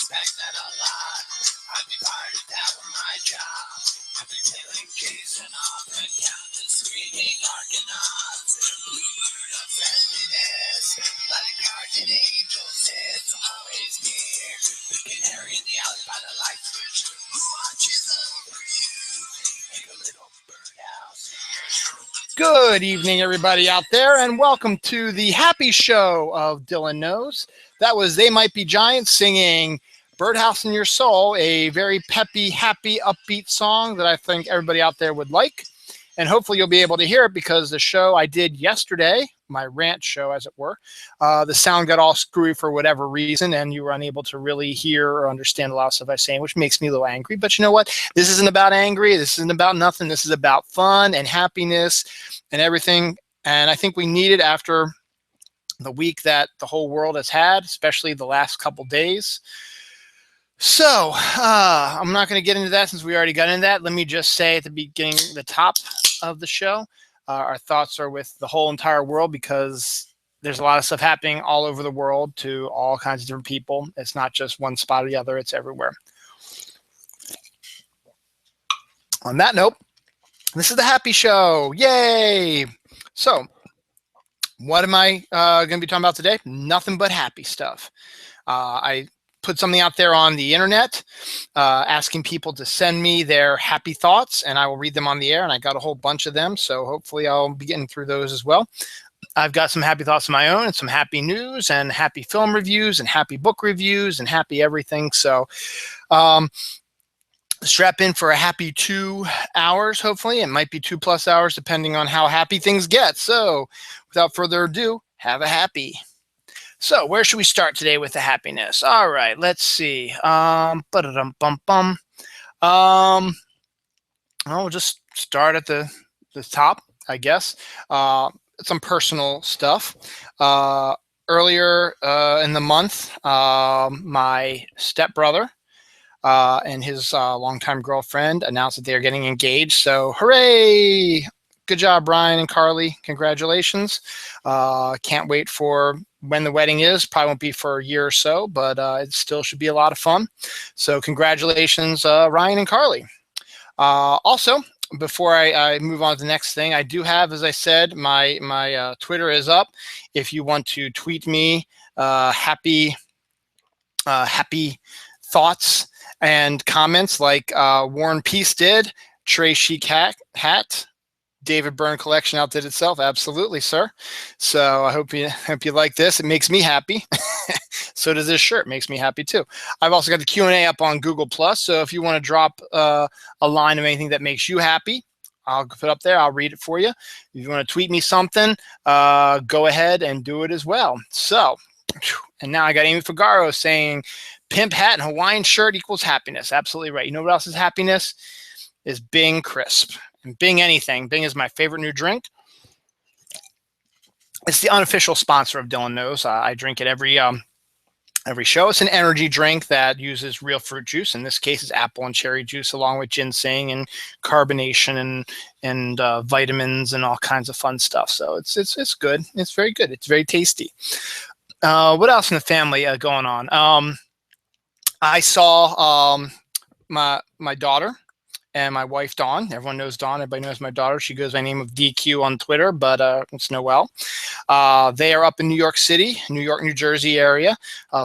respect that a lot. I'd be part of that with my job. I've been tailing Jason off and count the screaming Argonauts. Bluebird of friendliness, like guardian angels is always near. The canary in the alley by the light switch, who watches over you like a little birdhouse in your room. Good evening, everybody out there, and welcome to the Happy Show of Dylan Knows. That was They Might Be Giants singing Birdhouse in Your Soul, a very peppy, happy, upbeat song that I think everybody out there would like. And hopefully you'll be able to hear it because the show I did yesterday, my rant show as it were, the sound got all screwy for whatever reason and you were unable to really hear or understand a lot of stuff I was saying, which makes me a little angry. But you know what? This isn't about angry. This isn't about nothing. This is about fun and happiness and everything. And I think we need it after the week that the whole world has had, especially the last couple days. So I'm not going to get into that since we already got into that. Let me just say at the beginning, the top of the show, our thoughts are with the whole entire world because there's a lot of stuff happening all over the world to all kinds of different people. It's not just one spot or the other. It's everywhere. On that note, this is the Happy Show. Yay! So what am I going to be talking about today? Nothing but happy stuff. I put something out there on the internet asking people to send me their happy thoughts and I will read them on the air, and I got a whole bunch of them, so hopefully I'll be getting through those as well. I've got some happy thoughts of my own and some happy news and happy film reviews and happy book reviews and happy everything. So strap in for a happy 2 hours, hopefully. It might be 2+ hours depending on how happy things get. So without further ado, have a happy. So where should we start today with the happiness? All right, let's see. We'll just start at the top, I guess. Some personal stuff. Earlier in the month, my stepbrother and his longtime girlfriend announced that they are getting engaged. So hooray! Good job, Brian and Carly. Congratulations. Can't wait for when the wedding is. Probably won't be for a year or so, but it still should be a lot of fun. So congratulations, Ryan and Carly. Also, before I move on to the next thing, I do have, as I said, my Twitter is up. If you want to tweet me happy thoughts and comments like Warren Peace did, Trey Chic hat, David Byrne Collection outdid itself. Absolutely, sir. So I hope you like this. It makes me happy. So does this shirt. Makes me happy too. I've also got the Q&A up on Google+. So if you want to drop a line of anything that makes you happy, I'll put up there. I'll read it for you. If you want to tweet me something, go ahead and do it as well. So, and now I got Amy Figaro saying, pimp hat and Hawaiian shirt equals happiness. Absolutely right. You know what else is happiness? Is Bing Crisp. And Bing anything. Bing is my favorite new drink. It's the unofficial sponsor of Dylan Knows. I drink it every show. It's an energy drink that uses real fruit juice. In this case, it's apple and cherry juice, along with ginseng and carbonation and vitamins and all kinds of fun stuff. So it's good. It's very good. It's very tasty. What else in the family going on? I saw my daughter and my wife, Dawn. Everyone knows Dawn. Everybody knows my daughter. She goes by the name of DQ on Twitter, but it's Noelle. They are up in New York City, New York, New Jersey area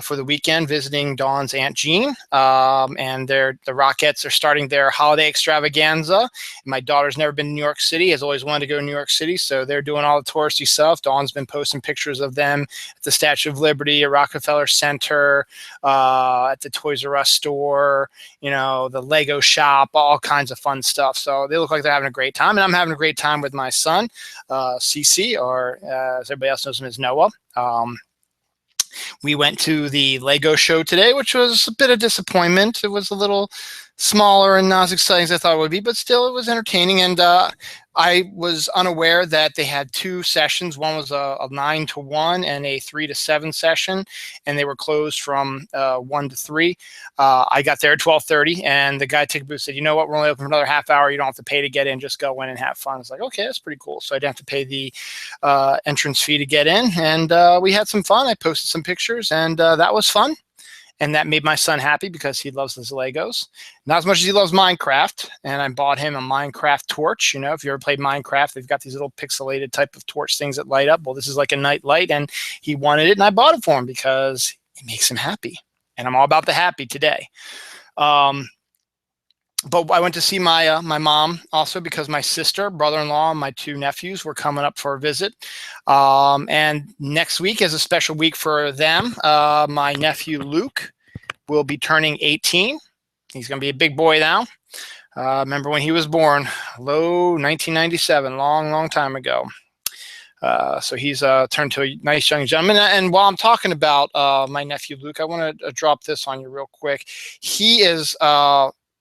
for the weekend visiting Dawn's Aunt Jean. And the Rockettes are starting their holiday extravaganza. My daughter's never been to New York City, has always wanted to go to New York City, so they're doing all the touristy stuff. Dawn's been posting pictures of them at the Statue of Liberty, at Rockefeller Center, at the Toys R Us store, the Lego shop, all kinds of fun stuff. So they look like they're having a great time, and I'm having a great time with my son, CC, or as everybody else knows him as Noah. We went to the Lego show today, which was a bit of disappointment. It was a little smaller and not as exciting as I thought it would be, but still it was entertaining. And I was unaware that they had two sessions. One was a 9 to 1 and a 3 to 7 session, and they were closed from 1 to 3. I got there at 12:30, and the guy at Ticket Booth said, "You know what? We're only open for another half hour. You don't have to pay to get in. Just go in and have fun." I was like, "Okay, that's pretty cool." So I didn't have to pay the entrance fee to get in, and we had some fun. I posted some pictures, and that was fun. and that made my son happy because he loves his Legos. Not as much as he loves Minecraft, and I bought him a Minecraft torch. You know, if you ever played Minecraft, they've got these little pixelated type of torch things that light up. Well, this is like a night light, and he wanted it, and I bought it for him because it makes him happy, and I'm all about the happy today. But I went to see my my mom also because my sister, brother-in-law, and my two nephews were coming up for a visit. And next week is a special week for them. My nephew Luke will be turning 18. He's going to be a big boy now. Remember when he was born? Low 1997, long time ago. So he's turned to a nice young gentleman. And while I'm talking about my nephew Luke, I want to drop this on you real quick. He is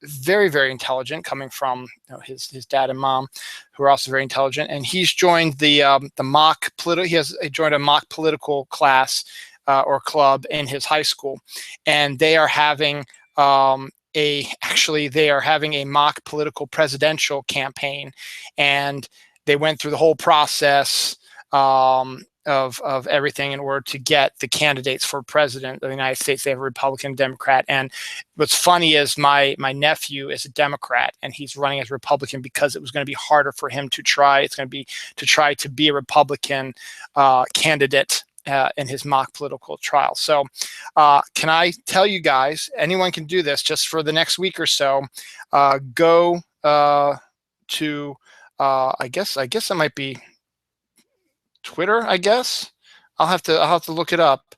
very intelligent, coming from his dad and mom, who are also very intelligent. And he's joined the mock political. He joined a mock political class or club in his high school, and they are having they are having a mock political presidential campaign, and they went through the whole process of everything in order to get the candidates for president of the United States. They have a Republican, Democrat, and what's funny is my nephew is a Democrat, and he's running as a Republican because it was going to be harder for him to try. It's going to be to try to be a Republican candidate in his mock political trial. So can I tell you guys, anyone can do this just for the next week or so. Go to I guess it might be Twitter, I guess. I'll have to look it up.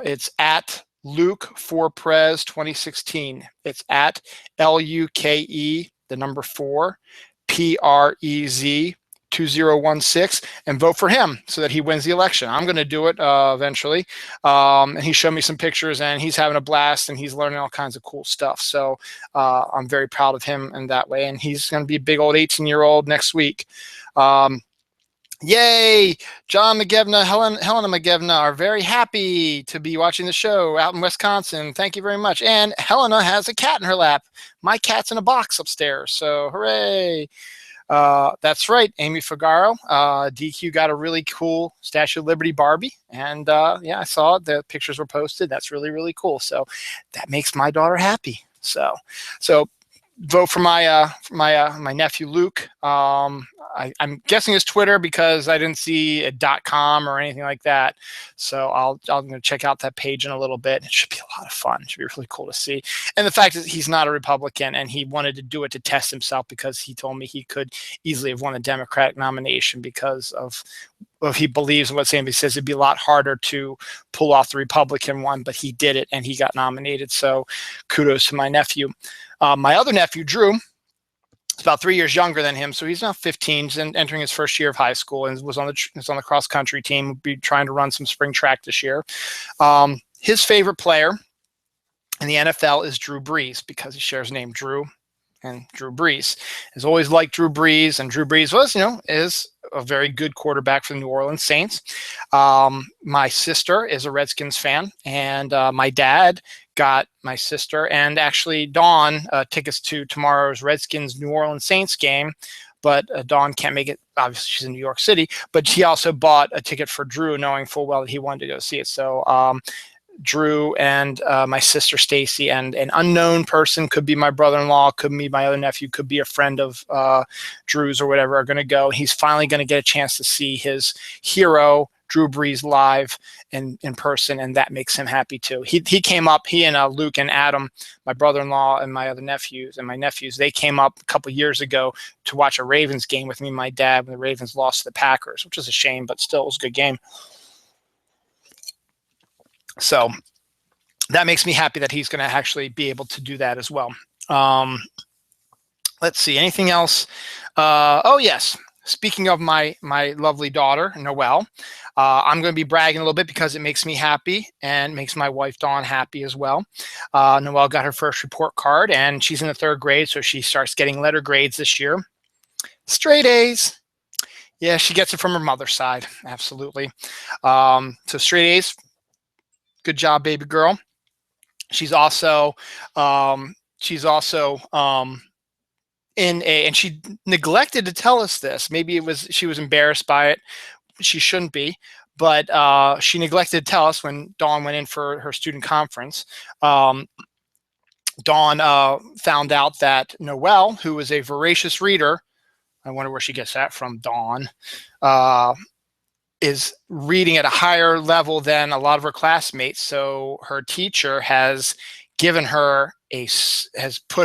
It's at Luke for Prez 2016. It's at LUKE, the number 4, PREZ 2016, and vote for him so that he wins the election. I'm going to do it eventually. And he showed me some pictures, and he's having a blast, and he's learning all kinds of cool stuff. So I'm very proud of him in that way. And he's going to be a big old 18-year-old next week. Yay! John McGevna, Helena McGevna are very happy to be watching the show out in Wisconsin. Thank you very much. And Helena has a cat in her lap. My cat's in a box upstairs, so hooray! That's right, Amy Figaro. DQ got a really cool Statue of Liberty Barbie, and yeah, I saw it. The pictures were posted. That's really cool. So that makes my daughter happy. So vote for my my nephew Luke. I'm guessing it's Twitter because I didn't see a .com or anything like that. So I'm going to check out that page in a little bit. It should be a lot of fun. It should be really cool to see. And the fact that he's not a Republican, and he wanted to do it to test himself because he told me he could easily have won a Democratic nomination because of he believes in what Sandy says. It'd be a lot harder to pull off the Republican one, but he did it and he got nominated. So kudos to my nephew. My other nephew, Drew, is about 3 years younger than him, so he's now 15 and entering his first year of high school, and was on the cross country team. Will be trying to run some spring track this year. His favorite player in the NFL is Drew Brees because he shares the name Drew and Drew Brees. Has always liked Drew Brees, and Drew Brees was, is a very good quarterback for the New Orleans Saints. My sister is a Redskins fan, and my dad got my sister and actually Dawn tickets to tomorrow's Redskins New Orleans Saints game, but Dawn can't make it. Obviously, she's in New York City, but she also bought a ticket for Drew, knowing full well that he wanted to go see it. So Drew and my sister Stacy and an unknown person, could be my brother-in-law, could be my other nephew, could be a friend of Drew's or whatever, are going to go. He's finally going to get a chance to see his hero Drew Brees live in person, and that makes him happy too. He came up, he and Luke and Adam, my brother-in-law and my other nephews and my nephews, they came up a couple years ago to watch a Ravens game with me and my dad when the Ravens lost to the Packers, which is a shame, but still it was a good game. So that makes me happy that he's going to actually be able to do that as well. Let's see, anything else? Oh yes, speaking of my lovely daughter, Noelle, I'm going to be bragging a little bit because it makes me happy and makes my wife Dawn happy as well. Noelle got her first report card, and she's in the 3rd grade, so she starts getting letter grades this year. Straight A's. Yeah, she gets it from her mother's side, absolutely. So straight A's. Good job, baby girl. She's also and she neglected to tell us this. Maybe she was embarrassed by it. She shouldn't be, but she neglected to tell us when Dawn went in for her student conference. Dawn found out that Noelle, who was a voracious reader, I wonder where she gets that from, Dawn, is reading at a higher level than a lot of her classmates. So her teacher has put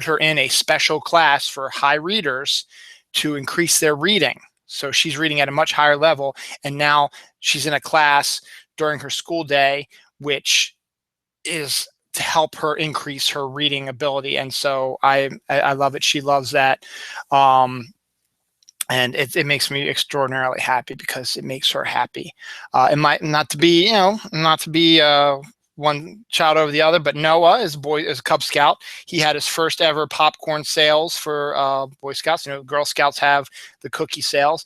her in a special class for high readers to increase their reading. So she's reading at a much higher level, and now she's in a class during her school day, which is to help her increase her reading ability. And so I love it. She loves that. And it makes me extraordinarily happy because it makes her happy. It might not to be, one child over the other, but Noah is a Cub Scout. He had his first ever popcorn sales for Boy Scouts. Girl Scouts have the cookie sales.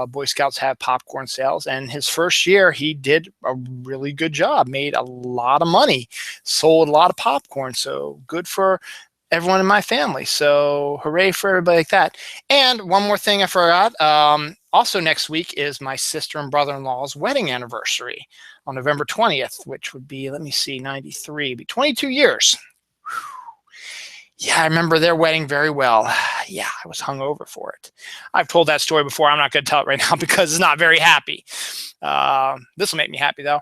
Boy Scouts have popcorn sales. And his first year, he did a really good job, made a lot of money, sold a lot of popcorn. So good for everyone in my family. So hooray for everybody like that. And one more thing I forgot. Also next week is my sister and brother-in-law's wedding anniversary on November 20th, which would be, 93, be 22 years. Yeah, I remember their wedding very well. Yeah, I was hungover for it. I've told that story before. I'm not going to tell it right now because it's not very happy. This will make me happy though.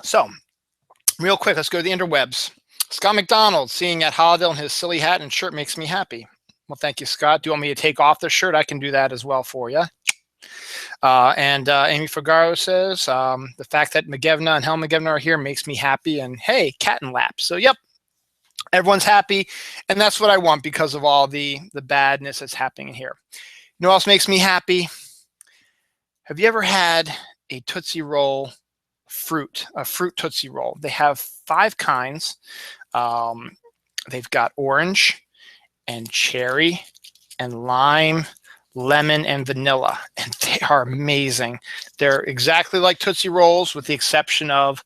So real quick, let's go to the interwebs. Scott McDonald, seeing at Holidale in his silly hat and shirt makes me happy. Well, thank you, Scott. Do you want me to take off the shirt? I can do that as well for you. And Amy Figaro says, the fact that McGevna and Helen McGevna are here makes me happy. And hey, cat and lap. So, yep, everyone's happy. And that's what I want because of all the badness that's happening in here. You know what else makes me happy? Have you ever had a Tootsie Roll a fruit Tootsie Roll? They have 5 kinds. They've got orange and cherry and lime, lemon, and vanilla, and they are amazing. They're exactly like Tootsie Rolls with the exception of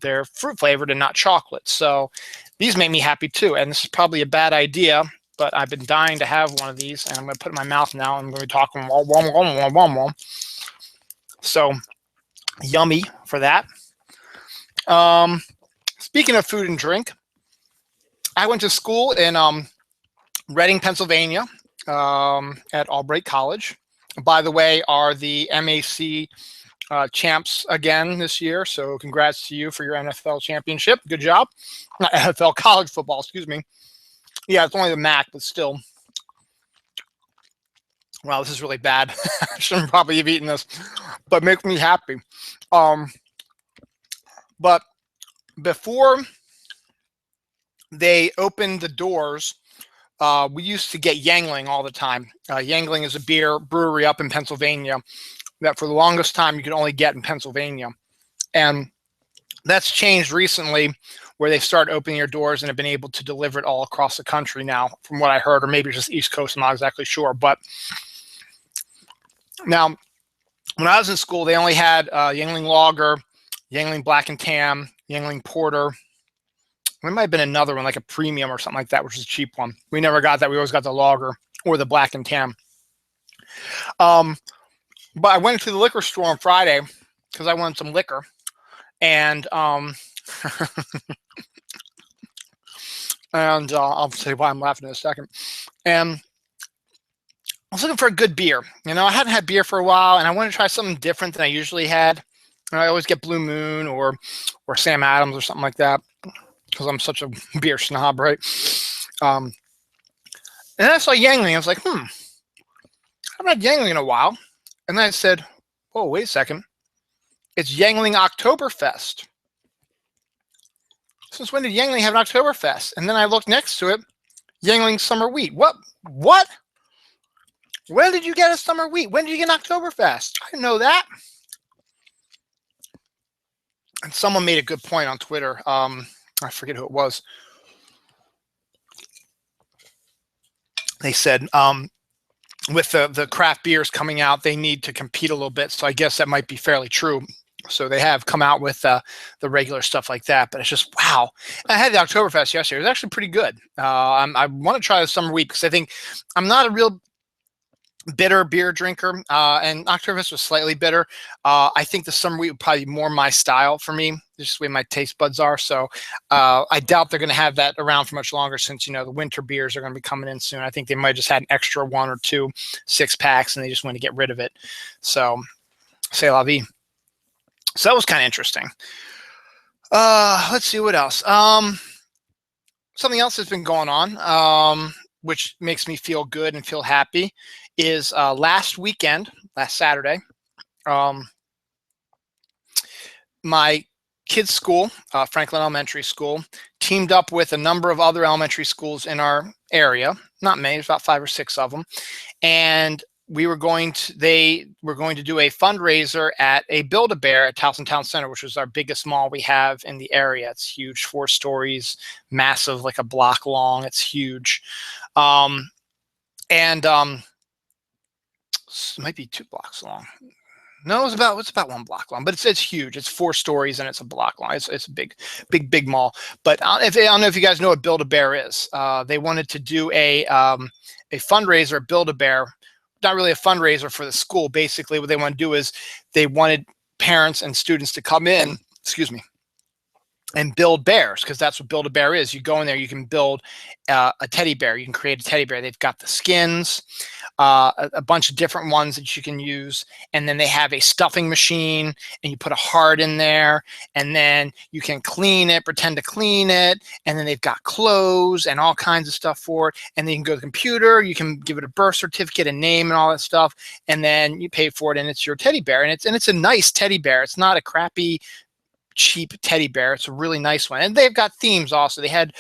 they're fruit flavored and not chocolate. So these make me happy too. And this is probably a bad idea, but I've been dying to have one of these, and I'm going to put it in my mouth now. I'm going to be talking. So yummy for that. Speaking of food and drink, I went to school in Reading, Pennsylvania, at Albright College. By the way, are the MAC champs again this year. So congrats to you for your NFL championship. Good job. Not NFL, college football, excuse me. Yeah, it's only the MAC, but still. Wow, this is really bad. I shouldn't probably have eaten this, but it makes me happy. But before they opened the doors, we used to get Yangling all the time. Yangling is a beer brewery up in Pennsylvania that for the longest time you could only get in Pennsylvania. And that's changed recently where they've started opening their doors and have been able to deliver it all across the country now, from what I heard, or maybe just East Coast, I'm not exactly sure. But now, when I was in school, they only had Yangling Lager, Yangling Black and Tam, Yangling Porter. There might have been another one, like a premium or something like that, which is a cheap one. We never got that. We always got the lager or the Black and Tam. But I went to the liquor store on Friday because I wanted some liquor. And and I'll say why I'm laughing in a second. And I was looking for a good beer. I hadn't had beer for a while, and I wanted to try something different than I usually had. And I always get Blue Moon or Sam Adams or something like that, because I'm such a beer snob, right? And then I saw Yangling. I was like, I haven't had Yangling in a while. And then I said, whoa, wait a second. It's Yangling Oktoberfest. Since when did Yangling have an Oktoberfest? And then I looked next to it, Yangling Summer Wheat. What? When did you get a Summer Wheat? When did you get an Oktoberfest? I didn't know that. And someone made a good point on Twitter. I forget who it was. They said, with the craft beers coming out, they need to compete a little bit. So I guess that might be fairly true. So they have come out with the regular stuff like that. But it's just, wow. I had the Oktoberfest yesterday. It was actually pretty good. I want to try the Summer Wheat because I think I'm not a real bitter beer drinker, and Oktoberfest was slightly bitter. I think the summer wheat would probably be more my style for me, just the way my taste buds are. So I doubt they're going to have that around for much longer, since the winter beers are going to be coming in soon. I think they might have just had an extra 1 or 2 6-packs, and they just want to get rid of it. So c'est la vie. So that was kind of interesting. Let's see what else. Something else that's been going on, which makes me feel good and feel happy, is last Saturday, my kids' school, Franklin Elementary School, teamed up with a number of other elementary schools in our area. Not many, there's about 5 or 6 of them. And they were going to do a fundraiser at a Build-A-Bear at Towson Town Center, which was our biggest mall we have in the area. It's huge, 4 stories, massive, like a block long. It's huge. It might be 2 blocks long. No, it's about 1 block long, but it's huge. It's 4 stories and it's a block long. It's a big mall. But I don't know if you guys know what Build-A-Bear is. They wanted to do a fundraiser at Build-A-Bear. Not really a fundraiser for the school. Basically, what they want to do is they wanted parents and students to come in, and build bears, because that's what Build-A-Bear is. You go in there, you can build a teddy bear. You can create a teddy bear. They've got the skins, a bunch of different ones that you can use, and then they have a stuffing machine, and you put a heart in there, and then you can clean it, pretend to clean it, and then they've got clothes and all kinds of stuff for it, and then you can go to the computer, you can give it a birth certificate, a name, and all that stuff, and then you pay for it, and it's your teddy bear, and it's a nice teddy bear. It's not a crappy, cheap teddy bear. It's a really nice one. And they've got themes also. They had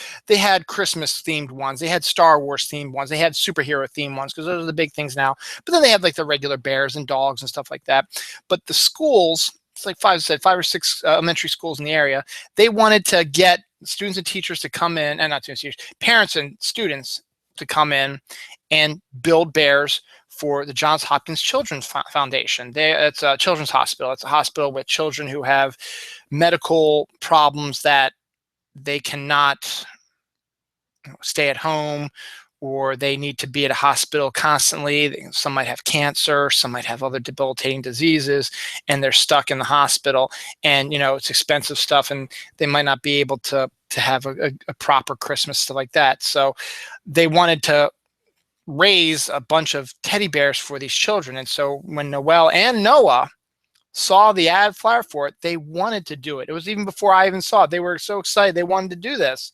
Christmas themed ones. They had Star Wars themed ones. They had superhero themed ones, because those are the big things now. But then they have like the regular bears and dogs and stuff like that. But the schools, it's like 5 or 6 elementary schools in the area, they wanted to get students and teachers to come in, and not students, teachers, parents and students to come in and build bears for the Johns Hopkins Children's Foundation. It's a children's hospital. It's a hospital with children who have medical problems that they cannot stay at home, or they need to be at a hospital constantly. Some might have cancer, some might have other debilitating diseases, and they're stuck in the hospital. And it's expensive stuff, and they might not be able to have a proper Christmas, stuff like that. So they wanted to raise a bunch of teddy bears for these children. And so when Noelle and Noah saw the ad flyer for it, they wanted to do it. It was even before I even saw it. They were so excited. They wanted to do this.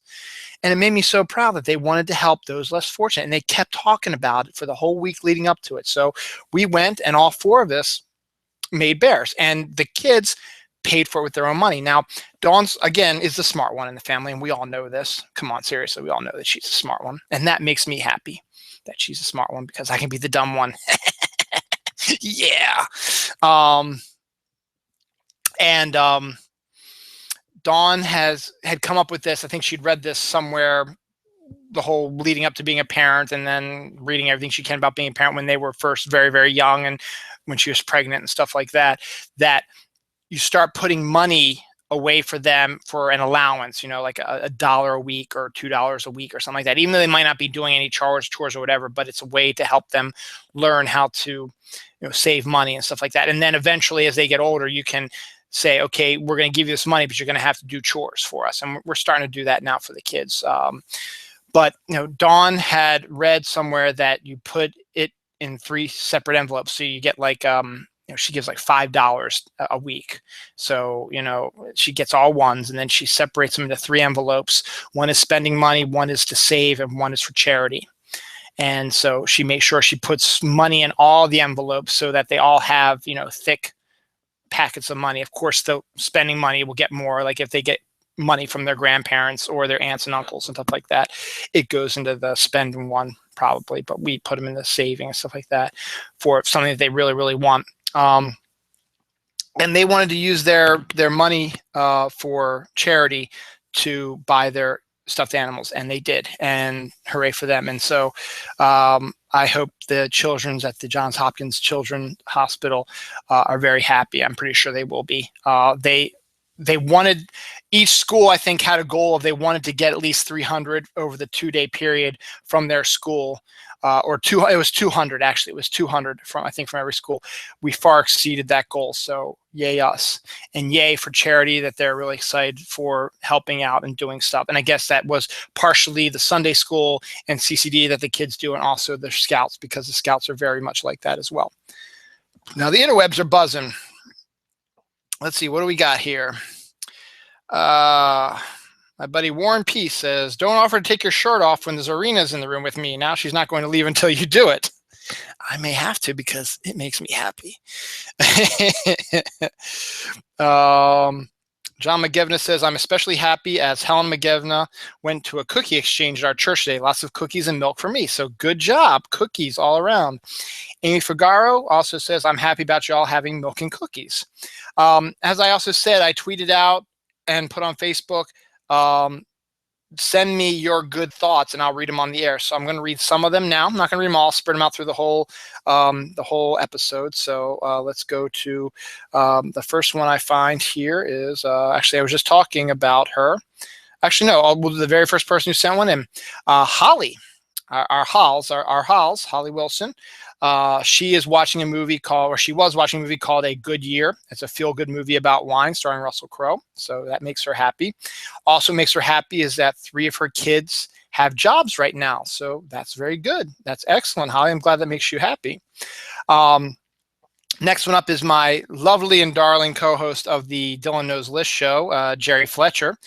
And it made me so proud that they wanted to help those less fortunate. And they kept talking about it for the whole week leading up to it. So we went, and all 4 of us made bears. And the kids paid for it with their own money. Now, Dawn's, again, is the smart one in the family, and we all know this. Come on, seriously, we all know that she's a smart one. And that makes me happy that she's a smart one, because I can be the dumb one. Yeah. Dawn had come up with this. I think she'd read this somewhere, the whole leading up to being a parent, and then reading everything she can about being a parent when they were first very, very young, and when she was pregnant and stuff like that, that you start putting money away for them for an allowance, like $1 a week or $2 a week or something like that, even though they might not be doing any chores or whatever, but it's a way to help them learn how to save money and stuff like that. And then eventually, as they get older, you can say, okay, we're going to give you this money, but you're going to have to do chores for us. And we're starting to do that now for the kids. But Dawn had read somewhere that you put it in 3 separate envelopes. So you get like she gives like $5 a week. So, she gets all ones, and then she separates them into 3 envelopes. One is spending money, one is to save, and one is for charity. And so she makes sure she puts money in all the envelopes so that they all have, thick packets of money. Of course, the spending money will get more, like if they get money from their grandparents or their aunts and uncles and stuff like that, it goes into the spending one probably, but we put them in the saving and stuff like that for something that they really, really want. And they wanted to use their money for charity to buy their stuffed animals, and they did, and hooray for them. And so I hope the children's at the Johns Hopkins Children's Hospital are very happy. I'm pretty sure they will be. They wanted, each school I think had a goal of, they wanted to get at least 300 over the 2-day period from their school. or two. It was 200 actually. It was 200 from, I think, from every school. We far exceeded that goal. So yay us, and yay for charity that they're really excited for helping out and doing stuff. And I guess that was partially the Sunday school and CCD that the kids do, and also the Scouts, because the Scouts are very much like that as well. Now the interwebs are buzzing. Let's see, what do we got here? My buddy Warren P says, don't offer to take your shirt off when there's Arena's in the room with me. Now she's not going to leave until you do it. I may have to because it makes me happy. John McGivna says, I'm especially happy as Helen McGivna went to a cookie exchange at our church today. Lots of cookies and milk for me. So good job. Cookies all around. Amy Figaro also says, I'm happy about y'all having milk and cookies. As I also said, I tweeted out and put on Facebook, send me your good thoughts and I'll read them on the air. So I'm going to read some of them now. I'm not going to read them all, spread them out through the whole episode. So let's go to the first one I find here is, actually, I was just talking about her. Actually, no, the very first person who sent one in, Holly, our Halls, Holly Wilson. She is watching a movie called, or she was watching a movie called A Good Year. It's a feel-good movie about wine starring Russell Crowe. So that makes her happy. Also makes her happy is that 3 of her kids have jobs right now. So that's very good. That's excellent, Holly. I'm glad that makes you happy. Next one up is my lovely and darling co-host of the Dylan Knows List show, Jerry Fletcher.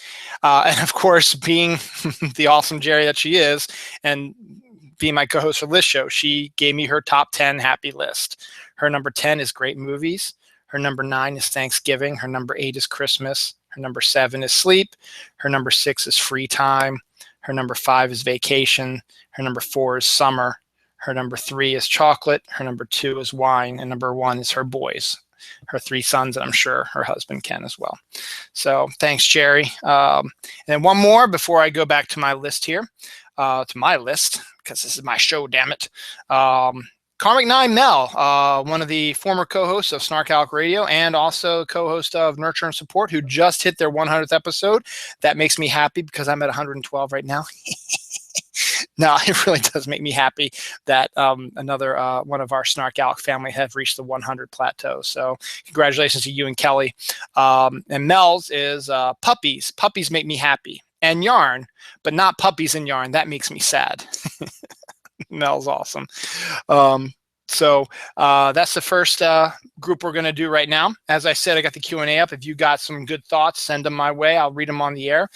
And of course, being the awesome Jerry that she is, and being my co-host for this show, she gave me her top 10 happy list. Her number 10 is great movies. Her number 9 is Thanksgiving. Her number 8 is Christmas. Her number 7 is sleep. Her number 6 is free time. Her number 5 is vacation. Her number 4 is summer. Her number 3 is chocolate. Her number 2 is wine. And number 1 is her boys, her 3 sons, and I'm sure her husband can as well. So thanks, Jerry. And one more before I go back to my list here, to my list, because this is my show, damn it. Carmick 9 Mel, one of the former co-hosts of Snark Alec Radio and also co-host of Nurture and Support, who just hit their 100th episode. That makes me happy because I'm at 112 right now. No, it really does make me happy that another one of our Snark Alec family have reached the 100 plateau. So congratulations to you and Kelly. And Mel's is puppies. Puppies make me happy. And yarn, but not puppies and yarn. That makes me sad. Mel's awesome. So that's the first group we're going to do right now. As I said, I got the Q&A up. If you got some good thoughts, send them my way. I'll read them on the air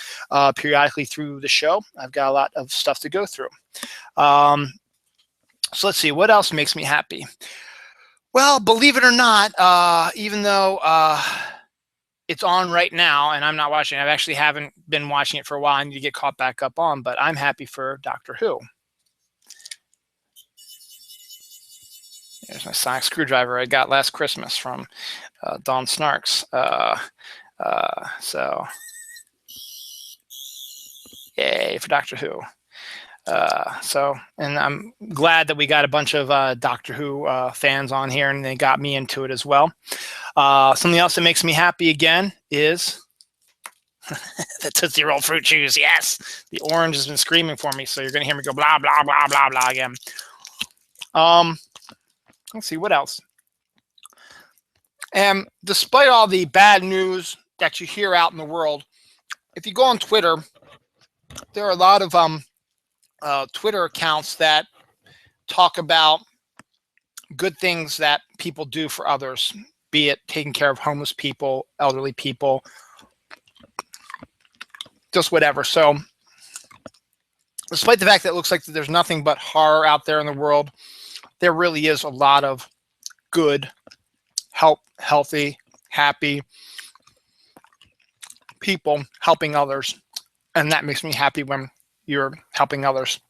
periodically through the show. I've got a lot of stuff to go through. So let's see. What else makes me happy? Well, believe it or not, even though it's on right now and I'm not watching, I actually haven't been watching it for a while. I need to get caught back up on, but I'm happy for Doctor Who. There's my sonic screwdriver I got last Christmas from Don Snarks. So, yay for Doctor Who. And I'm glad that we got a bunch of Doctor Who fans on here, and they got me into it as well. Something else that makes me happy again is the Tootsie Roll Fruit Chews. Yes, the orange has been screaming for me, so you're going to hear me go blah, blah, blah, blah, blah again. Let's see, what else? And despite all the bad news that you hear out in the world, if you go on Twitter, there are a lot of Twitter accounts that talk about good things that people do for others, be it taking care of homeless people, elderly people, just whatever. So despite the fact that it looks like there's nothing but horror out there in the world, there really is a lot of good, healthy, happy people helping others. And that makes me happy when you're helping others.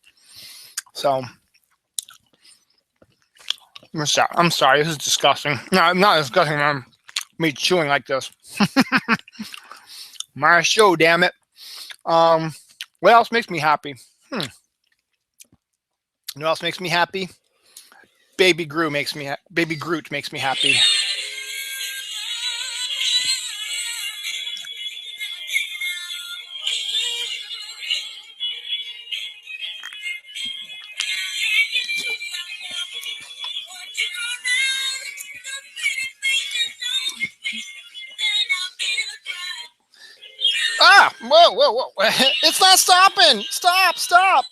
So I'm sorry, this is disgusting. No, I'm not disgusting. I'm me chewing like this. My show, damn it. What else makes me happy? You know what else makes me happy? Baby Groot makes me happy. Whoa. It's not stopping. Stop.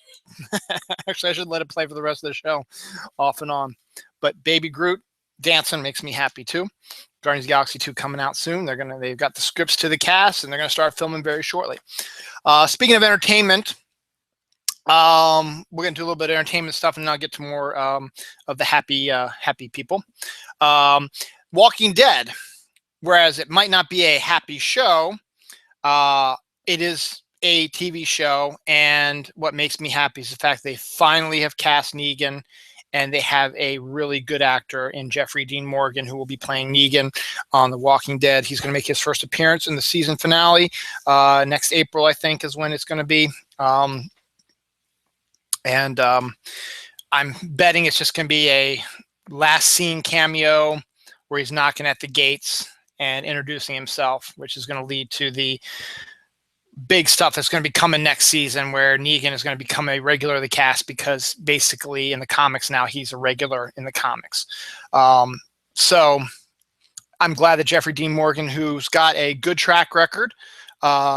Actually, I should let it play for the rest of the show, off and on. But Baby Groot dancing makes me happy too. Guardians of the Galaxy 2 coming out soon. They've got the scripts to the cast, and they're gonna start filming very shortly. Speaking of entertainment, we're gonna do a little bit of entertainment stuff, and now get to more of the happy people. Walking Dead, whereas it might not be a happy show, it is a TV show, and what makes me happy is the fact they finally have cast Negan, and they have a really good actor in Jeffrey Dean Morgan who will be playing Negan on The Walking Dead. He's going to make his first appearance in the season finale next April, I think, is when it's going to be. I'm betting it's just going to be a last scene cameo where he's knocking at the gates and introducing himself, which is going to lead to the big stuff that's going to be coming next season, where Negan is going to become a regular of the cast, because basically in the comics now he's a regular in the comics. So I'm glad that Jeffrey Dean Morgan, who's got a good track record,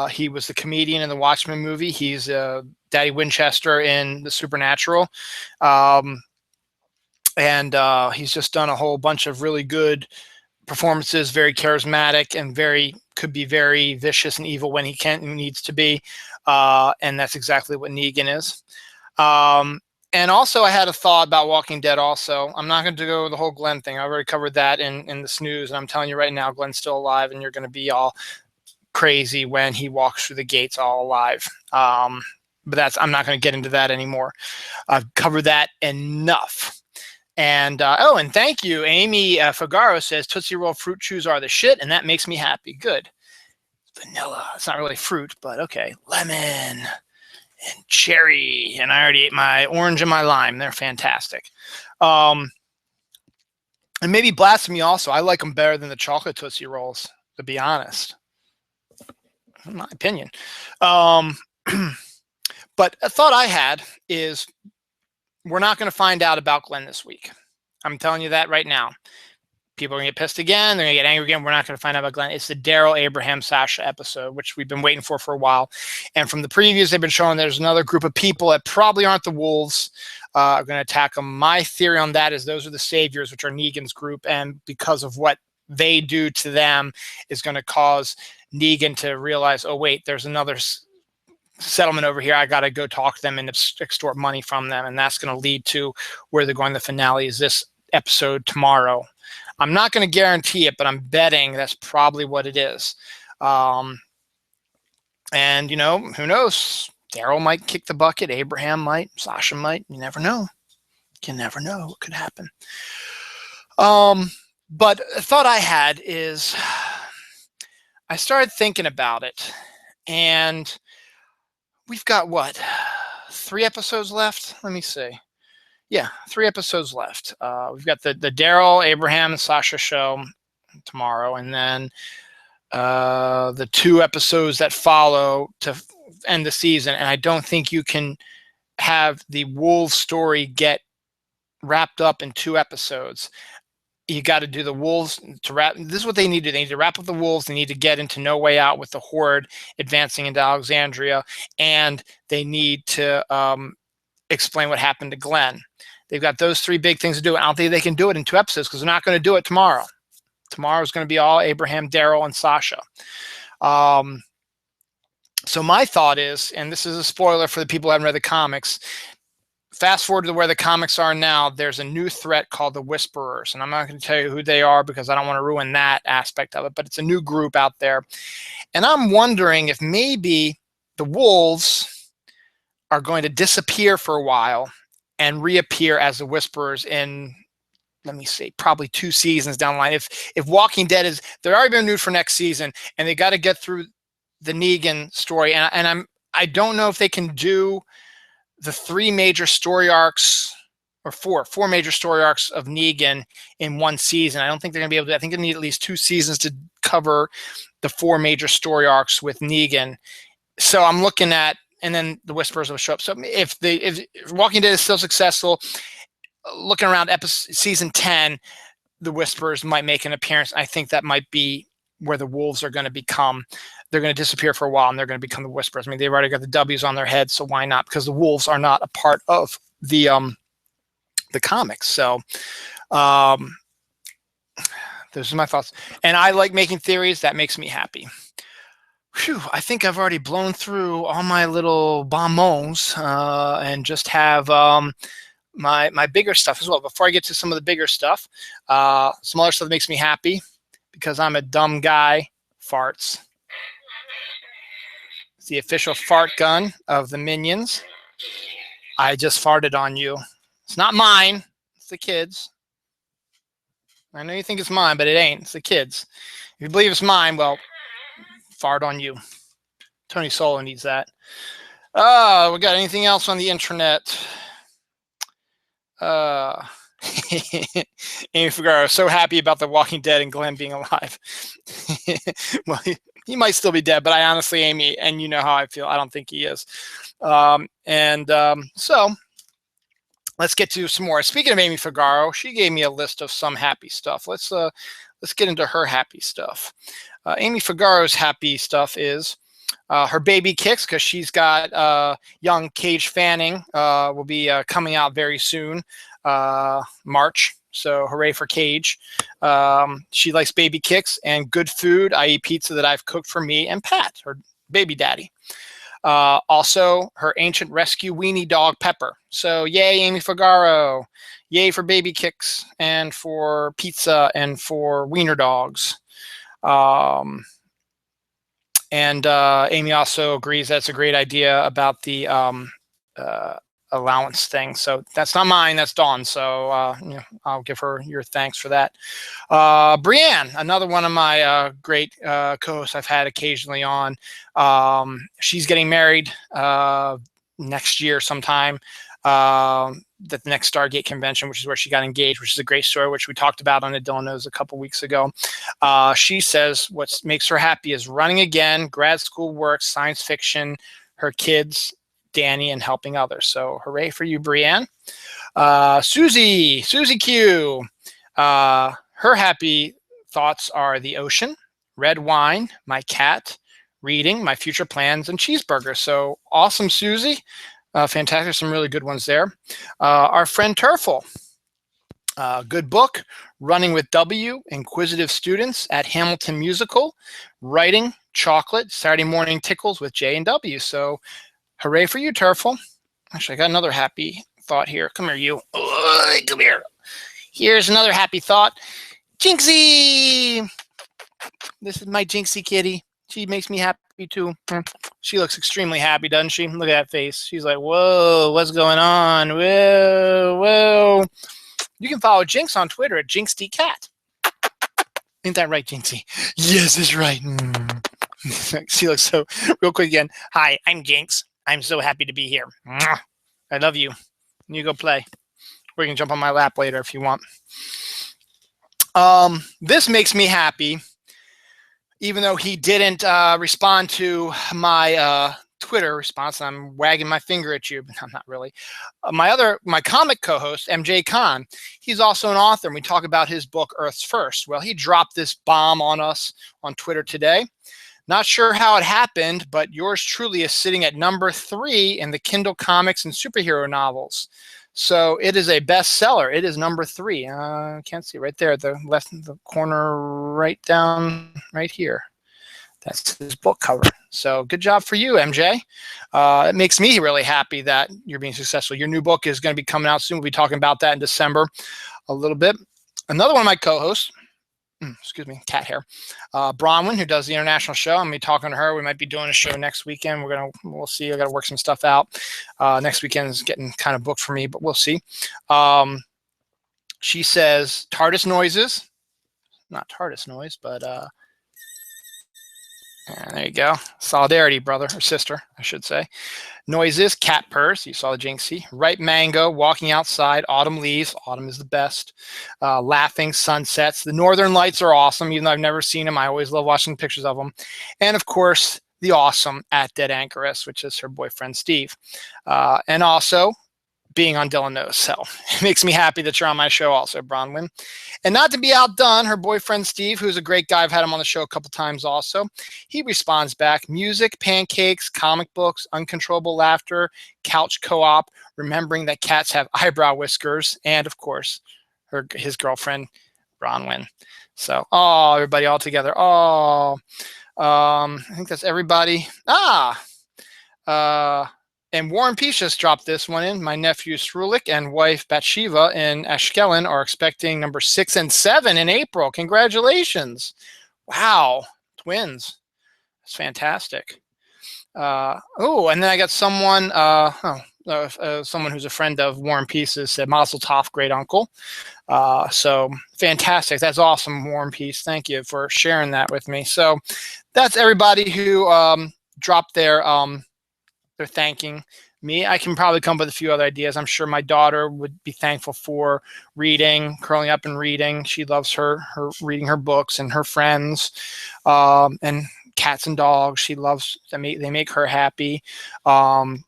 he was the comedian in the Watchmen movie. He's Daddy Winchester in The Supernatural. And he's just done a whole bunch of really good performances, very charismatic, and could be very vicious and evil when he needs to be. And that's exactly what Negan is. And also, I had a thought about Walking Dead also. I'm not going to go the whole Glenn thing. I already covered that in the snooze. And I'm telling you right now, Glenn's still alive, and you're going to be all crazy when he walks through the gates all alive. But I'm not going to get into that anymore. I've covered that enough. And and thank you, Amy Figaro says Tootsie Roll fruit chews are the shit, and that makes me happy. Good. Vanilla. It's not really fruit, but okay. Lemon and cherry, and I already ate my orange and my lime. They're fantastic. And maybe blasphemy also. I like them better than the chocolate Tootsie Rolls, to be honest. In my opinion. But a thought I had is, we're not going to find out about Glenn this week. I'm telling you that right now. People are going to get pissed again. They're going to get angry again. We're not going to find out about Glenn. It's the Daryl Abraham Sasha episode, which we've been waiting for a while. And from the previews, they've been showing there's another group of people that probably aren't the Wolves are going to attack them. My theory on that is those are the Saviors, which are Negan's group. And because of what they do to them is going to cause Negan to realize, oh, wait, there's another settlement over here. I got to go talk to them and extort money from them. And that's going to lead to where they're going. The finale is this episode tomorrow. I'm not going to guarantee it, but I'm betting that's probably what it is. And, who knows? Daryl might kick the bucket. Abraham might. Sasha might. You never know. You never know what could happen. But a thought I had is, I started thinking about it, and we've got, 3 episodes left? Let me see. Yeah, 3 episodes left. We've got the Daryl, Abraham, and Sasha show tomorrow, and then the 2 episodes that follow to end the season. And I don't think you can have the Wolves story get wrapped up in 2 episodes. You got to do the Wolves to wrap. This is what they need to do. They need to wrap up the Wolves. They need to get into No Way Out with the Horde advancing into Alexandria, and they need to explain what happened to Glenn. They've got those 3 big things to do. I don't think they can do it in 2 episodes, because they're not going to do it tomorrow. Tomorrow is going to be all Abraham, Daryl, and Sasha. So my thought is, and this is a spoiler for the people who haven't read the comics, fast forward to where the comics are now, there's a new threat called the Whisperers. And I'm not going to tell you who they are, because I don't want to ruin that aspect of it, but it's a new group out there. And I'm wondering if maybe the Wolves are going to disappear for a while and reappear as the Whisperers in, let me see, probably 2 seasons down the line. If Walking Dead is, they're already been renewed for next season, and they got to get through the Negan story. And I don't know if they can do the 3 major story arcs, or 4 major story arcs of Negan in 1 season. I don't think they're going to be able to. I think they need at least 2 seasons to cover the 4 major story arcs with Negan. So I'm looking at, and then the Whisperers will show up. So if Walking Dead is still successful, looking around season 10, the Whisperers might make an appearance. I think that might be where the Wolves are going to become. they're going to disappear for a while and they're going to become the Whisperers. I mean, they've already got the W's on their head, so why not? Because the wolves are not a part of the comics. So those are my thoughts. And I like making theories. That makes me happy. Whew, I think I've already blown through all my little bonbons and just have my bigger stuff as well. Before I get to some of the bigger stuff, some other stuff that makes me happy because I'm a dumb guy. Farts. It's the official fart gun of the Minions. I just farted on you. It's not mine. It's the kids. I know you think it's mine, but it ain't. It's the kids. If you believe it's mine, well, fart on you. Tony Solo needs that. We got anything else on the internet? Amy Figaro, so happy about The Walking Dead and Glenn being alive. Well, he might still be dead, but I honestly, Amy, and you know how I feel, I don't think he is. So let's get to some more. Speaking of Amy Figaro, she gave me a list of some happy stuff. Let's get into her happy stuff. Amy Figaro's happy stuff is her baby kicks, because she's got young Cage Fanning will be coming out very soon, March. So hooray for Cage. She likes baby kicks and good food, i.e. pizza that I've cooked for me and Pat, her baby daddy. Also, her ancient rescue weenie dog, Pepper. So yay, Amy Figaro. Yay for baby kicks and for pizza and for wiener dogs. Amy also agrees that's a great idea about the allowance thing. So that's not mine, that's Dawn. So I'll give her your thanks for that. Brienne, another one of my great co-hosts I've had occasionally on. She's getting married next year sometime. The next Stargate convention, which is where she got engaged, which is a great story, which we talked about on the Dylan Knows a couple weeks ago. She says what makes her happy is running again, grad school work, science fiction, her kids, Danny, and helping others. So hooray for you, Brienne. Susie Q. Her happy thoughts are the ocean, red wine, my cat, reading, my future plans, and cheeseburgers. So awesome, Susie. Fantastic. Some really good ones there. Our friend Turfel. Good book, Running with W, Inquisitive Students at Hamilton Musical, Writing, Chocolate, Saturday Morning Tickles with J and W. So hooray for you, Turfel. Actually, I got another happy thought here. Come here, you. Come here. Here's another happy thought. Jinxie! This is my Jinxie kitty. She makes me happy too. She looks extremely happy, doesn't she? Look at that face. She's like, whoa, what's going on? Whoa. You can follow Jinx on Twitter at JinxDCat. Ain't that right, Jinxie? Yes, it's right. She looks so, real quick again. Hi, I'm Jinx. I'm so happy to be here. I love you. You go play. Or you can jump on my lap later if you want. This makes me happy. Even though he didn't respond to my Twitter response, I'm wagging my finger at you, but I'm not really. My comic co-host, MJ Khan, he's also an author, and we talk about his book, Earth's First. Well, he dropped this bomb on us on Twitter today. Not sure how it happened, but yours truly is sitting at number 3 in the Kindle comics and superhero novels. So it is a bestseller. It is number 3. Can't see right there, the left in the corner, right down, right here. That's his book cover. So good job for you, MJ. It makes me really happy that you're being successful. Your new book is going to be coming out soon. We'll be talking about that in December a little bit. Another one of my co-hosts, excuse me, cat hair, Bronwyn, who does the international show. I'm going to be talking to her. We might be doing a show next weekend. We'll see. I got to work some stuff out. Next weekend is getting kind of booked for me, but we'll see. She says TARDIS noises, not TARDIS noise, but there you go. Solidarity, brother or sister, I should say. Noises, cat purrs. You saw the Jinxie. Ripe mango, walking outside, autumn leaves. Autumn is the best. Laughing, sunsets. The northern lights are awesome, even though I've never seen them. I always love watching pictures of them. And of course, the awesome at Dead Anchoress, which is her boyfriend, Steve. And also, being on Dylan Knows. So it makes me happy that you're on my show also, Bronwyn. And not to be outdone, her boyfriend Steve, who's a great guy, I've had him on the show a couple times also, he responds back: music, pancakes, comic books, uncontrollable laughter, couch co-op, remembering that cats have eyebrow whiskers, and of course, his girlfriend, Bronwyn. So, oh, everybody all together. Oh, I think that's everybody. And Warren Peace just dropped this one in. My nephew Srulik and wife Bathsheba in Ashkelon are expecting number 6 and 7 in April. Congratulations. Wow. Twins. That's fantastic. And then I got someone, someone who's a friend of Warren Peace's said, Mazel Tov, great uncle. So fantastic. That's awesome, Warren Peace. Thank you for sharing that with me. So that's everybody who dropped their they're thanking me. I can probably come up with a few other ideas. I'm sure my daughter would be thankful for reading, curling up and reading. She loves her reading her books and her friends, and cats and dogs. She loves them. They make her happy. Dawn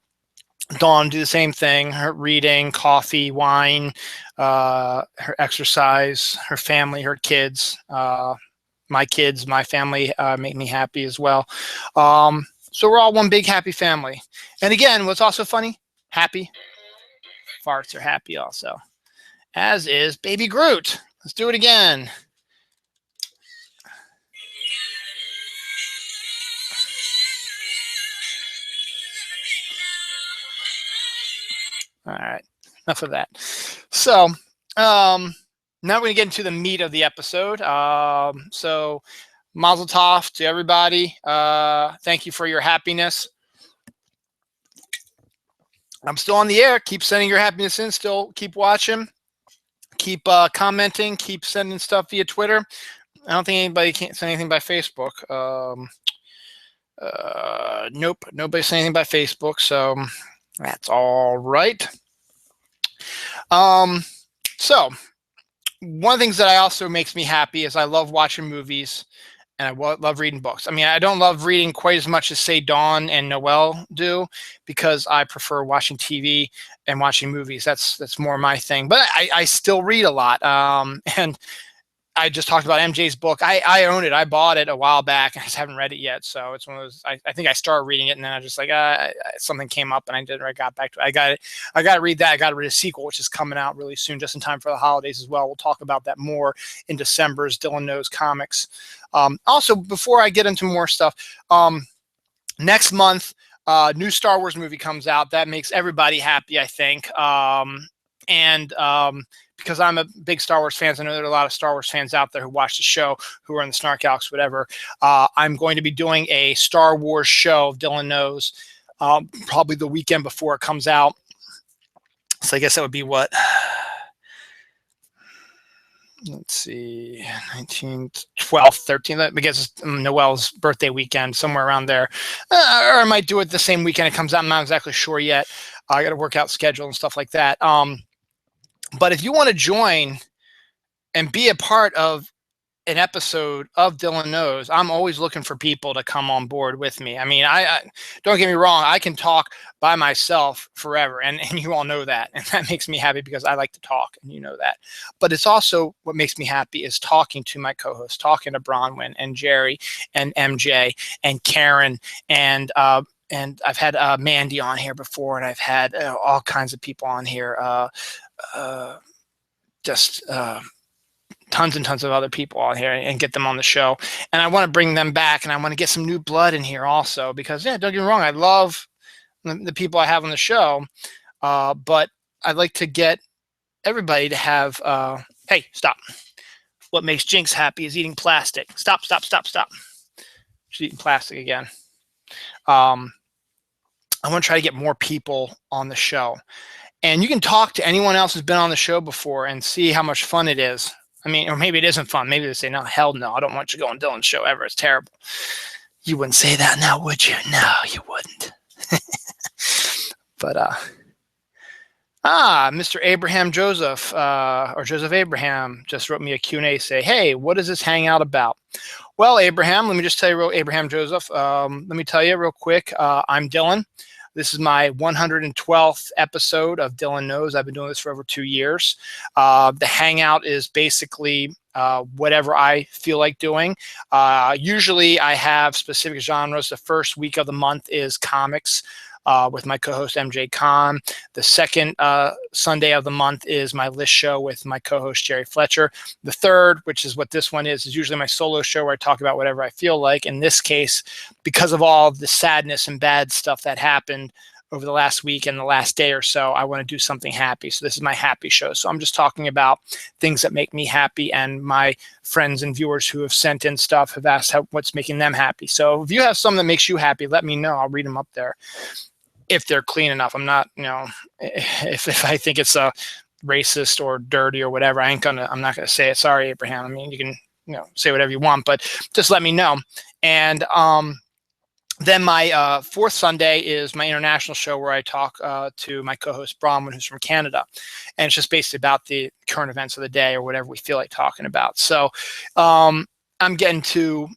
do the same thing. Her reading, coffee, wine, her exercise, her family, her kids. My kids, my family make me happy as well. So we're all one big happy family. And again, what's also funny, happy farts are happy also, as is Baby Groot. Let's do it again. All right, enough of that. So now we're going to get into the meat of the episode. So Mazel Tov to everybody. Thank you for your happiness. I'm still on the air. Keep sending your happiness in. Still keep watching. Keep commenting. Keep sending stuff via Twitter. I don't think anybody can send anything by Facebook. Nope. Nobody's saying anything by Facebook. So that's all right. So one of the things that also makes me happy is I love watching movies. And I love reading books. I mean, I don't love reading quite as much as, say, Dawn and Noelle do, because I prefer watching TV and watching movies. That's more my thing. But I still read a lot. And I just talked about MJ's book. I own it. I bought it a while back. I just haven't read it yet. So it's one of those. I think I started reading it, and then I just like something came up, and I got back to it. I got to read that. I got to read a sequel, which is coming out really soon, just in time for the holidays as well. We'll talk about that more in December's Dylan Knows Comics. Also, before I get into more stuff, next month, new Star Wars movie comes out. That makes everybody happy, I think. Because I'm a big Star Wars fan, I know there are a lot of Star Wars fans out there who watch the show, who are in the Snark Alex, whatever. I'm going to be doing a Star Wars show, Dylan Knows, probably the weekend before it comes out. So I guess that would be what? Let's see, 19th, 12th, 13th. I guess it's Noelle's birthday weekend, somewhere around there. Or I might do it the same weekend it comes out. I'm not exactly sure yet. I got to work out schedule and stuff like that. But if you want to join and be a part of an episode of Dylan Knows, I'm always looking for people to come on board with me. I mean, I don't get me wrong, I can talk by myself forever, and you all know that, and that makes me happy because I like to talk, and you know that. But it's also what makes me happy is talking to my co-hosts, talking to Bronwyn and Jerry and MJ and Karen and I've had Mandy on here before, and I've had all kinds of people on here. Tons and tons of other people on here and get them on the show. And I want to bring them back, and I want to get some new blood in here also, because don't get me wrong, I love the people I have on the show, but I'd like to get everybody to have, hey, stop. What makes Jinx happy is eating plastic. Stop. She's eating plastic again. I want to try to get more people on the show. And you can talk to anyone else who's been on the show before and see how much fun it is. I mean, or maybe it isn't fun. Maybe they say, no, hell no, I don't want you to go on Dylan's show ever. It's terrible. You wouldn't say that now, would you? No, you wouldn't. But, Mr. Abraham Joseph, or Joseph Abraham, just wrote me a Q&A, say, hey, what is this hangout about? Well, Abraham, let me just tell you, Abraham Joseph, let me tell you real quick. I'm Dylan. This is my 112th episode of Dylan Knows. I've been doing this for over 2 years. The Hangout is basically whatever I feel like doing. Usually I have specific genres. The first week of the month is comics. With my co-host MJ Khan. The second Sunday of the month is my list show with my co-host Jerry Fletcher. The third, which is what this one is usually my solo show where I talk about whatever I feel like. In this case, because of all the sadness and bad stuff that happened over the last week and the last day or so, I want to do something happy. So this is my happy show. So I'm just talking about things that make me happy, and my friends and viewers who have sent in stuff have asked what's making them happy. So if you have something that makes you happy, let me know. I'll read them up there if they're clean enough. I'm not, if I think it's a racist or dirty or whatever, I'm not gonna say it. Sorry, Abraham. I mean, you can, say whatever you want, but just let me know. And then my fourth Sunday is my international show where I talk to my co-host Bronwyn, who's from Canada, and it's just basically about the current events of the day or whatever we feel like talking about. So I'm getting to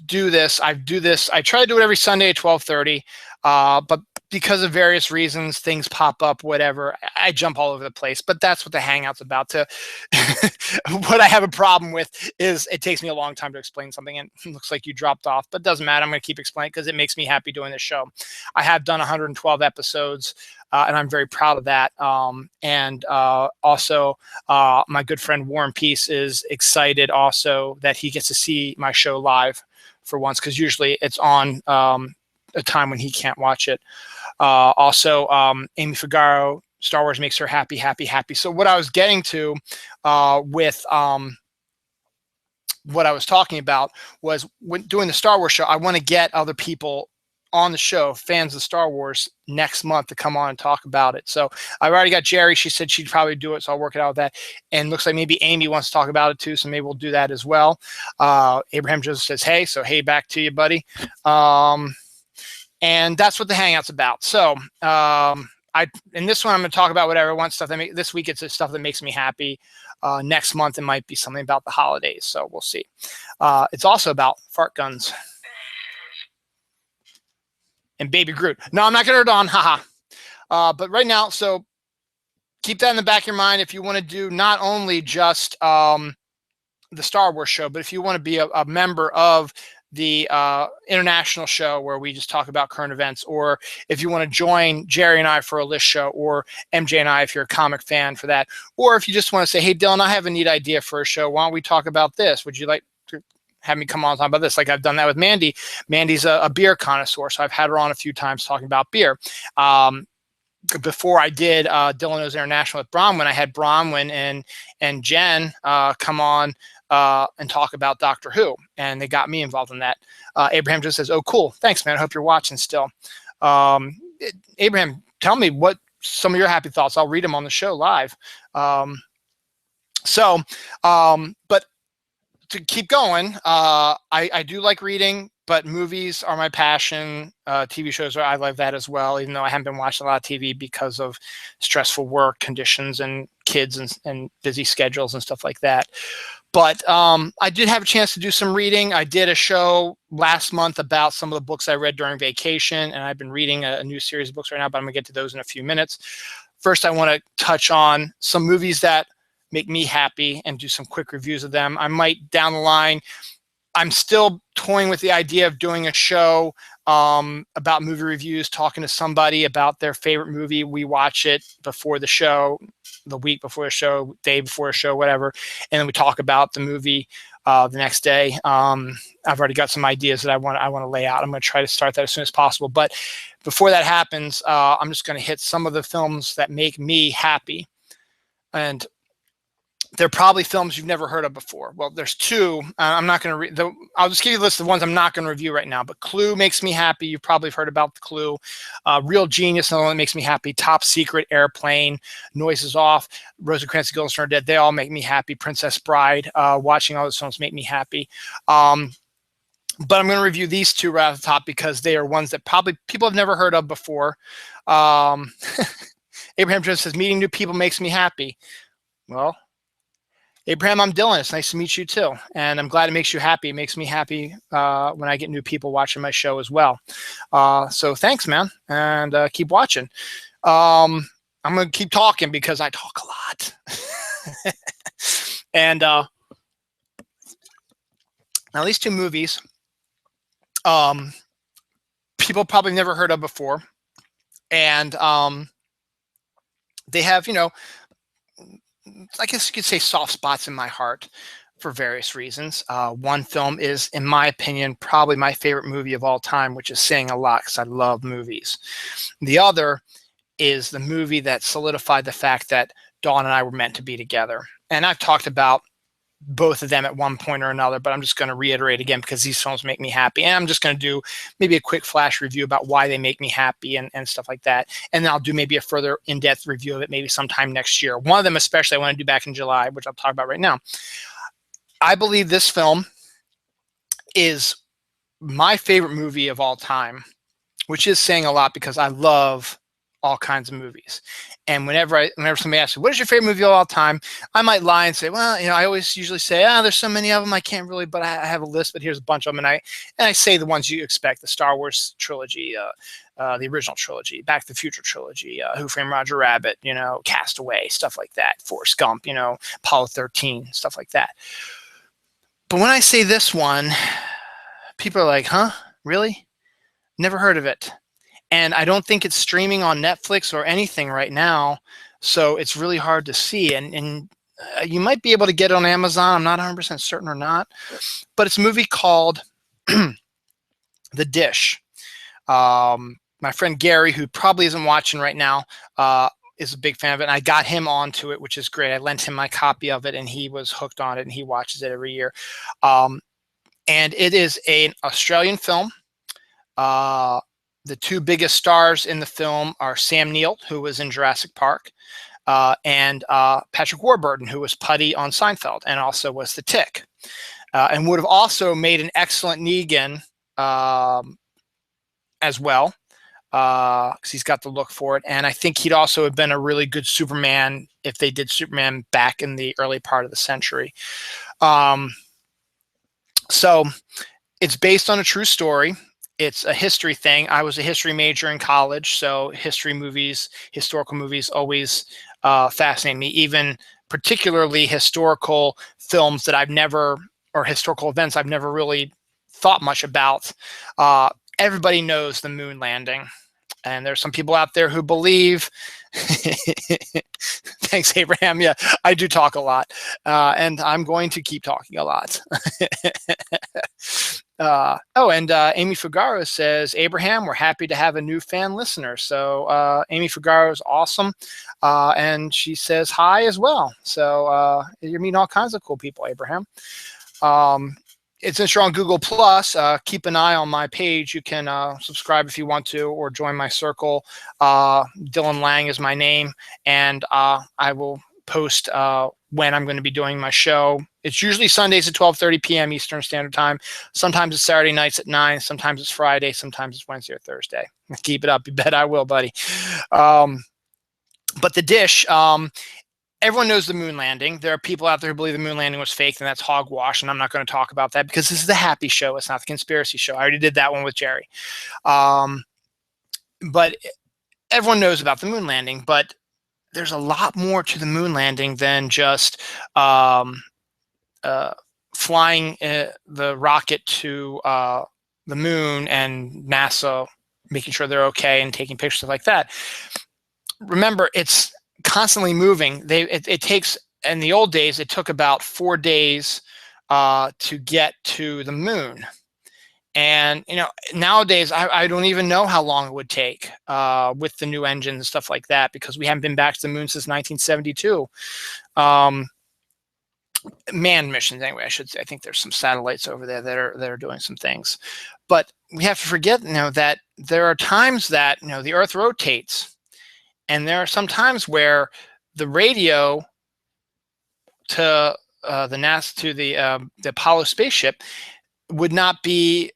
do this. I try to do it every Sunday at 12:30, but because of various reasons, things pop up, whatever, I jump all over the place. But that's what the Hangout's about. What I have a problem with is it takes me a long time to explain something, and it looks like you dropped off, but it doesn't matter. I'm going to keep explaining because it makes me happy doing this show. I have done 112 episodes, and I'm very proud of that. Also, my good friend Warren Peace is excited also that he gets to see my show live for once, because usually it's on a time when he can't watch it. Also, Amy Figaro, Star Wars makes her happy, happy, happy. So what I was getting to with what I was talking about was when doing the Star Wars show, I want to get other people on the show, fans of Star Wars, next month to come on and talk about it. So I've already got Jerry. She said she'd probably do it, so I'll work it out with that. And looks like maybe Amy wants to talk about it too, so maybe we'll do that as well. Abraham Joseph says, hey, so hey, back to you, buddy. And that's what the Hangout's about. So in this one, I'm going to talk about whatever I want, stuff that this week it's the stuff that makes me happy. Next month, it might be something about the holidays, so we'll see. It's also about fart guns and Baby Groot. No, I'm not going to turn it on, haha. But right now, so keep that in the back of your mind if you want to do not only just the Star Wars show, but if you want to be a member of the international show where we just talk about current events, or if you want to join Jerry and I for a list show, or MJ and I if you're a comic fan for that, or if you just want to say, hey, Dylan, I have a neat idea for a show. Why don't we talk about this? Would you like to have me come on and talk about this? Like I've done that with Mandy. Mandy's a beer connoisseur, so I've had her on a few times talking about beer. Before I did Dylan Knows International with Bronwyn, I had Bronwyn and Jen come on and talk about Doctor Who, and they got me involved in that. Abraham just says, oh, cool. Thanks, man. I hope you're watching still. Abraham, tell me what some of your happy thoughts. I'll read them on the show live. But to keep going, I do like reading, but movies are my passion. TV shows, I love that as well, even though I haven't been watching a lot of TV because of stressful work conditions and kids and busy schedules and stuff like that. But I did have a chance to do some reading. I did a show last month about some of the books I read during vacation, and I've been reading a new series of books right now, but I'm going to get to those in a few minutes. First, I want to touch on some movies that make me happy and do some quick reviews of them. I might down the line. I'm still toying with the idea of doing a show about movie reviews, talking to somebody about their favorite movie. We watch it before the show, the week before the show, day before the show, whatever, and then we talk about the movie the next day. I've already got some ideas that I want to lay out. I'm going to try to start that as soon as possible. But before that happens, I'm just going to hit some of the films that make me happy, and they're probably films you've never heard of before. Well, there's two. I'm not going to read. I'll just give you a list of the ones I'm not going to review right now. But Clue makes me happy. You've probably heard about the Clue. Real Genius, another one that makes me happy. Top Secret, Airplane, Noises Off, Rosencrantz and Guildenstern are Dead. They all make me happy. Princess Bride. Watching all those films make me happy. But I'm going to review these two right off the top because they are ones that probably people have never heard of before. Abraham Jones says, meeting new people makes me happy. Well, Abraham, I'm Dylan. It's nice to meet you too. And I'm glad it makes you happy. It makes me happy when I get new people watching my show as well. So thanks, man. And keep watching. I'm going to keep talking because I talk a lot. And now these two movies, people probably never heard of before. And they have, I guess you could say soft spots in my heart for various reasons. One film is, in my opinion, probably my favorite movie of all time, which is saying a lot because I love movies. The other is the movie that solidified the fact that Dawn and I were meant to be together. And I've talked about both of them at one point or another, but I'm just going to reiterate again because these films make me happy. And I'm just going to do maybe a quick flash review about why they make me happy and stuff like that. And then I'll do maybe a further in-depth review of it maybe sometime next year. One of them especially I want to do back in July, which I'll talk about right now. I believe this film is my favorite movie of all time, which is saying a lot because I love all kinds of movies. And whenever somebody asks me, what is your favorite movie of all time? I might lie and say, well, I always usually say, there's so many of them, I can't really, but I have a list, but here's a bunch of them. And I say the ones you expect: the Star Wars trilogy, the original trilogy, Back to the Future trilogy, Who Framed Roger Rabbit, Castaway, stuff like that, Forrest Gump, Apollo 13, stuff like that. But when I say this one, people are like, huh, really? Never heard of it. And I don't think it's streaming on Netflix or anything right now, so it's really hard to see. And you might be able to get it on Amazon. I'm not 100% certain or not. But it's a movie called The Dish. My friend Gary, who probably isn't watching right now, is a big fan of it. And I got him onto it, which is great. I lent him my copy of it, and he was hooked on it, and he watches it every year. And it is an Australian film. The two biggest stars in the film are Sam Neill, who was in Jurassic Park, and Patrick Warburton, who was Putty on Seinfeld and also was the Tick, and would have also made an excellent Negan as well, because he's got the look for it. And I think he'd also have been a really good Superman if they did Superman back in the early part of the century. So it's based on a true story. It's a history thing. I was a history major in college, so history movies, historical movies always fascinate me, even particularly historical films that I've never, or historical events I've never really thought much about. Everybody knows the moon landing. And there's some people out there who believe, thanks, Abraham. Yeah, I do talk a lot, and I'm going to keep talking a lot. And Amy Fugaro says, Abraham, we're happy to have a new fan listener. So Amy Fugaro is awesome, and she says hi as well. So you're meeting all kinds of cool people, Abraham. Since you're on Google Plus, keep an eye on my page. You can subscribe if you want to, or join my circle. Dylan Lang is my name, and I will post when I'm going to be doing my show. It's usually Sundays at 12:30 p.m. Eastern Standard Time. Sometimes it's Saturday nights at 9. Sometimes it's Friday. Sometimes it's Wednesday or Thursday. Keep it up. You bet I will, buddy. But The Dish, everyone knows the moon landing. There are people out there who believe the moon landing was fake, and that's hogwash, and I'm not going to talk about that because this is the happy show. It's not the conspiracy show. I already did that one with Jerry. But everyone knows about the moon landing, but there's a lot more to the moon landing than just flying the rocket to the moon and NASA making sure they're okay and taking pictures like that. Remember, it's constantly moving. It takes, in the old days, it took about 4 days to get to the moon. And nowadays I don't even know how long it would take with the new engines and stuff like that, because we haven't been back to the moon since 1972. Manned missions, anyway, I should say. I think there's some satellites over there that are doing some things, but we have to forget that there are times that the Earth rotates. And there are some times where the radio to the NASA, to the Apollo spaceship, would not be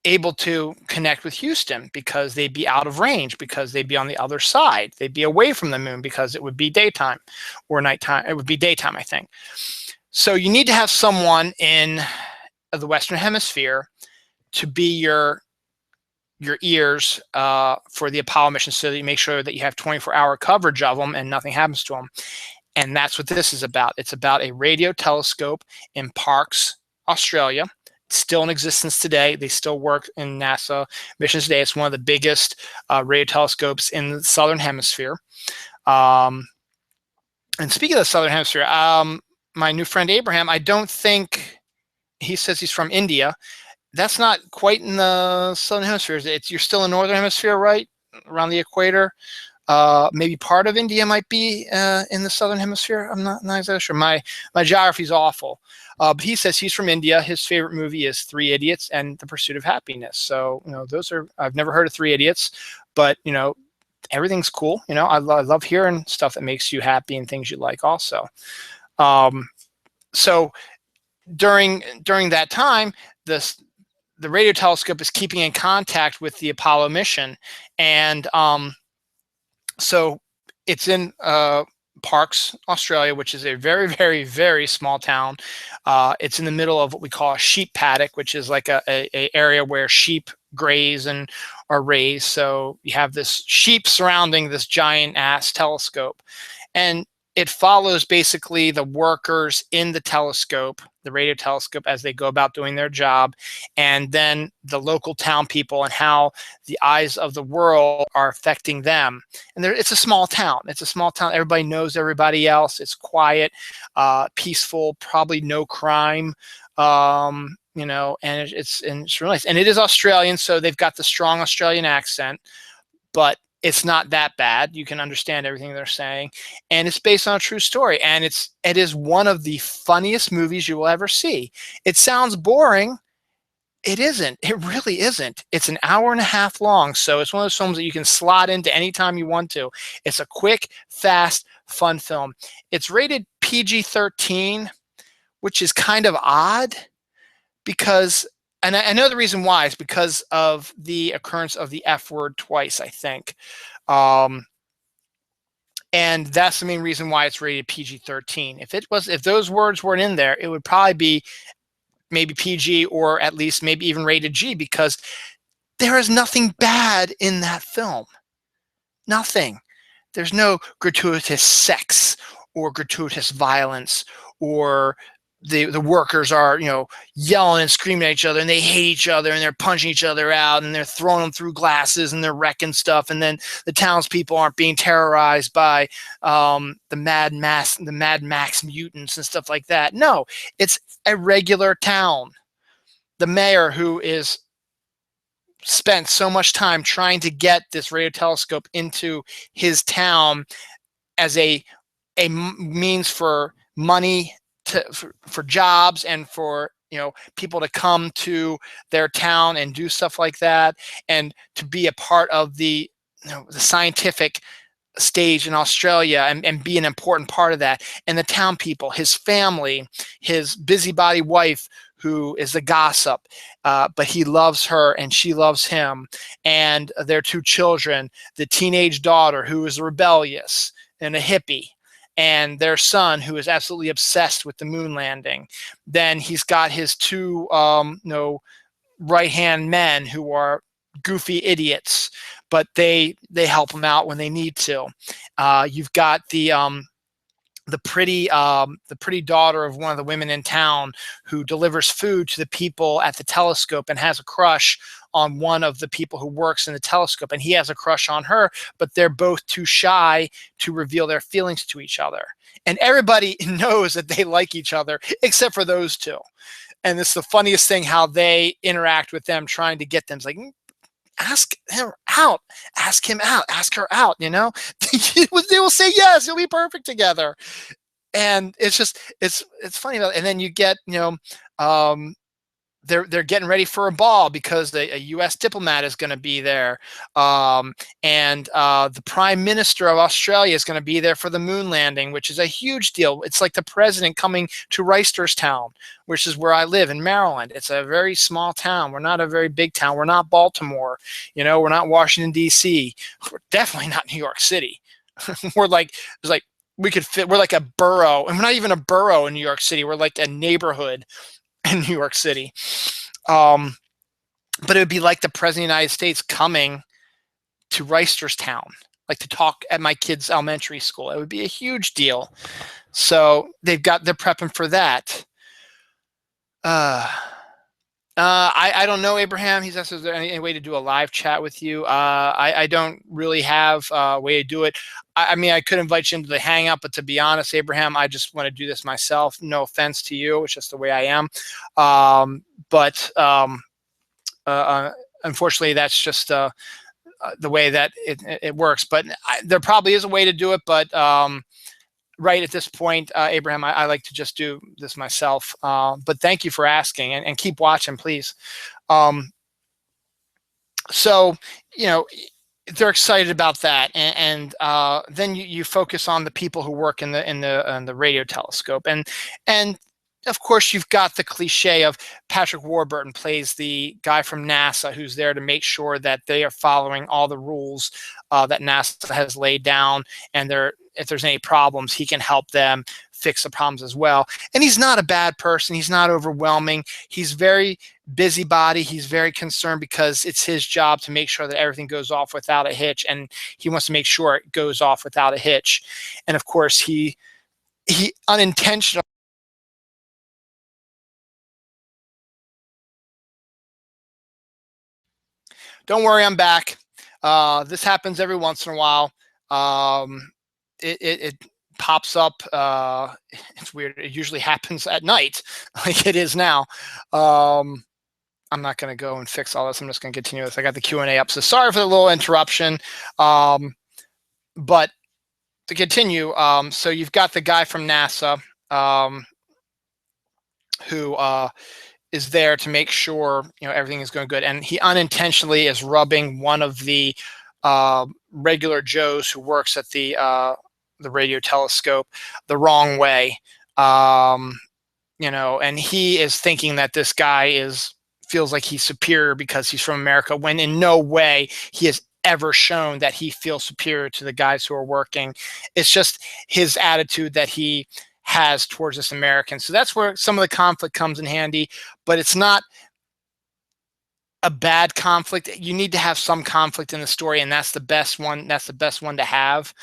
able to connect with Houston because they'd be out of range, because they'd be on the other side. They'd be away from the moon because it would be daytime or nighttime. It would be daytime, I think. So you need to have someone in the Western Hemisphere to be your ears for the Apollo mission, so that you make sure that you have 24-hour coverage of them and nothing happens to them. And that's what this is about. It's about a radio telescope in Parkes, Australia. It's still in existence today. They still work in NASA missions today. It's one of the biggest radio telescopes in the Southern Hemisphere. And speaking of the Southern Hemisphere, my new friend Abraham, I don't think, he says he's from India. That's not quite in the Southern Hemisphere. You're still in the Northern Hemisphere, right? Around the equator. Maybe part of India might be in the Southern Hemisphere. I'm not exactly sure. My geography's awful. But he says he's from India. His favorite movie is Three Idiots and The Pursuit of Happiness. So, those are, I've never heard of Three Idiots, but, everything's cool. I love hearing stuff that makes you happy and things you like also. So during that time, the radio telescope is keeping in contact with the Apollo mission. And so it's in Parkes, Australia, which is a very, very, very small town. It's in the middle of what we call a sheep paddock, which is like a area where sheep graze and are raised. So you have this sheep surrounding this giant ass telescope. And it follows basically the workers in the telescope, the radio telescope, as they go about doing their job, and then the local town people and how the eyes of the world are affecting them. And it's a small town. It's a small town. Everybody knows everybody else. It's quiet, peaceful, probably no crime. And it's really nice. And it is Australian, so they've got the strong Australian accent, but it's not that bad. You can understand everything they're saying. And it's based on a true story. And it is one of the funniest movies you will ever see. It sounds boring. It isn't. It really isn't. It's an hour and a half long. So it's one of those films that you can slot into anytime you want to. It's a quick, fast, fun film. It's rated PG-13, which is kind of odd because, and I know the reason why is because of the occurrence of the F word twice, I think. And that's the main reason why it's rated PG-13. If those words weren't in there, it would probably be maybe PG or at least maybe even rated G, because there is nothing bad in that film. Nothing. There's no gratuitous sex or gratuitous violence, or the workers are, yelling and screaming at each other, and they hate each other, and they're punching each other out, and they're throwing them through glasses, and they're wrecking stuff, and then the townspeople aren't being terrorized by the Mad Max mutants and stuff like that. No, it's a regular town. The mayor, who is spent so much time trying to get this radio telescope into his town as a means for money, for jobs, and for people to come to their town and do stuff like that, and to be a part of the the scientific stage in Australia, and be an important part of that. And the town people, his family, his busybody wife, who is a gossip, but he loves her and she loves him, and their two children, the teenage daughter, who is rebellious and a hippie, and their son, who is absolutely obsessed with the moon landing. Then he's got his two right-hand men, who are goofy idiots, but they help him out when they need to. You've got the pretty daughter of one of the women in town, who delivers food to the people at the telescope and has a crush on one of the people who works in the telescope, and he has a crush on her, but they're both too shy to reveal their feelings to each other. And everybody knows that they like each other except for those two. And it's the funniest thing how they interact with them, trying to get them. It's like, ask her out, ask him out, ask her out, they will say yes, you'll be perfect together. And it's just, it's funny. And then you get, they're getting ready for a ball because a U.S. diplomat is going to be there. And the Prime Minister of Australia is going to be there for the moon landing, which is a huge deal. It's like the president coming to Reisterstown, which is where I live in Maryland. It's a very small town. We're not a very big town. We're not Baltimore. We're not Washington, D.C. We're definitely not New York City. There's like we could fit. We're like a borough, and we're not even a borough in New York City. We're like a neighborhood in New York City. But it would be like the president of the United States coming to Reisterstown, like to talk at my kids' elementary school. It would be a huge deal. So they're prepping for that. I don't know, Abraham. He's asked, is there any way to do a live chat with you? I don't really have a way to do it. I mean, I could invite you into the Hangout, but to be honest, Abraham, I just want to do this myself. No offense to you. It's just the way I am. Unfortunately, that's just the way that it works. But there probably is a way to do it. But right at this point, Abraham, I like to just do this myself. But thank you for asking, and keep watching, please. So, you know, they're excited about that, and then you focus on the people who work in the radio telescope, and of course you've got the cliche of Patrick Warburton plays the guy from NASA who's there to make sure that they are following all the rules that NASA has laid down, and if there's any problems, he can help them fix the problems as well. And he's not a bad person. He's not overwhelming. He's very busybody. He's very concerned because it's his job to make sure that everything goes off without a hitch, and he wants to make sure it goes off without a hitch. And of course, he unintentionally. Don't worry, I'm back. This happens every once in a while. It pops up. It's weird. It usually happens at night, like it is now. I'm not going to go and fix all this. I'm just going to continue this. I got the Q&A up, so sorry for the little interruption. But to continue, so you've got the guy from NASA who is there to make sure everything is going good, and he unintentionally is rubbing one of the regular Joes who works at the radio telescope the wrong way, and he is thinking that this guy feels like he's superior because he's from America, when in no way he has ever shown that he feels superior to the guys who are working. It's just his attitude that he has towards this American. So that's where some of the conflict comes in handy, but it's not a bad conflict. You need to have some conflict in the story, and that's the best one. That's the best one to have,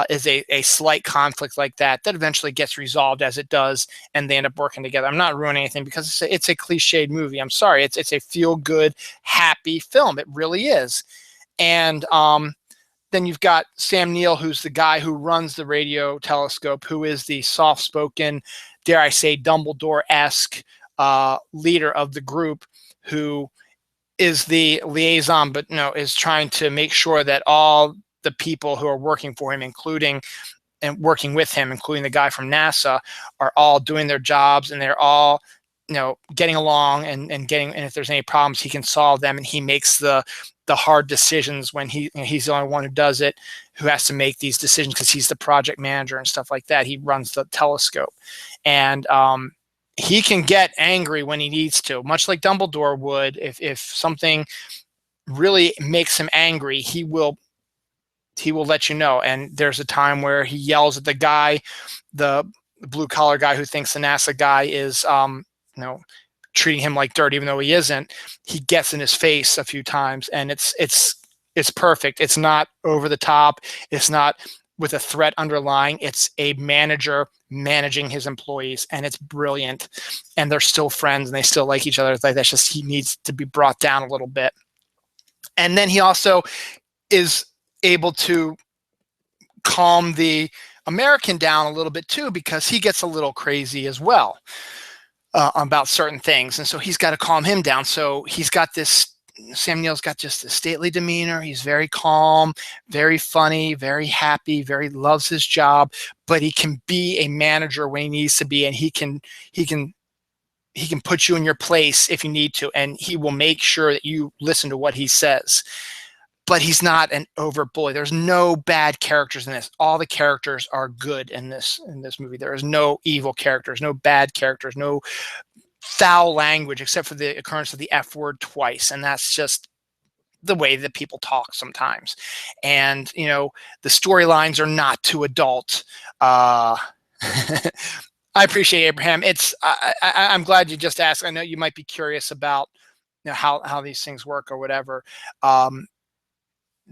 is a slight conflict like that eventually gets resolved as it does, and they end up working together. I'm not ruining anything because it's a cliched movie. I'm sorry. It's a feel-good, happy film. It really is. And then you've got Sam Neill, who's the guy who runs the radio telescope, who is the soft-spoken, dare I say, Dumbledore-esque leader of the group, who is the liaison, but is trying to make sure that all the people who are working for him, working with him, including the guy from NASA, are all doing their jobs, and they're all getting along and if there's any problems, he can solve them, and he makes the hard decisions when he's the only one who does it, who has to make these decisions because he's the project manager and stuff like that. He runs the telescope, and he can get angry when he needs to, much like Dumbledore would. If something really makes him angry, he will let you know. And there's a time where he yells at the guy, the blue collar guy who thinks the NASA guy is treating him like dirt, even though he isn't. He gets in his face a few times, and it's perfect. It's not over the top. It's not with a threat underlying. It's a manager managing his employees, and it's brilliant. And they're still friends, and they still like each other. It's like, that's just, he needs to be brought down a little bit. And then he also is able to calm the American down a little bit too, because he gets a little crazy as well about certain things, and so he's got to calm him down. So he's got this, Sam Neill's got just a stately demeanor. He's very calm, very funny, very happy, very loves his job, but he can be a manager when he needs to be, and he can put you in your place if you need to, and he will make sure that you listen to what he says. But he's not an overt bully. There's no bad characters in this. All the characters are good in this movie. There is no evil characters, no bad characters, no foul language, except for the occurrence of the F word twice, and that's just the way that people talk sometimes. And, you know, the storylines are not too adult. I appreciate Abraham. I'm glad you just asked. I know you might be curious about, you know, how these things work or whatever.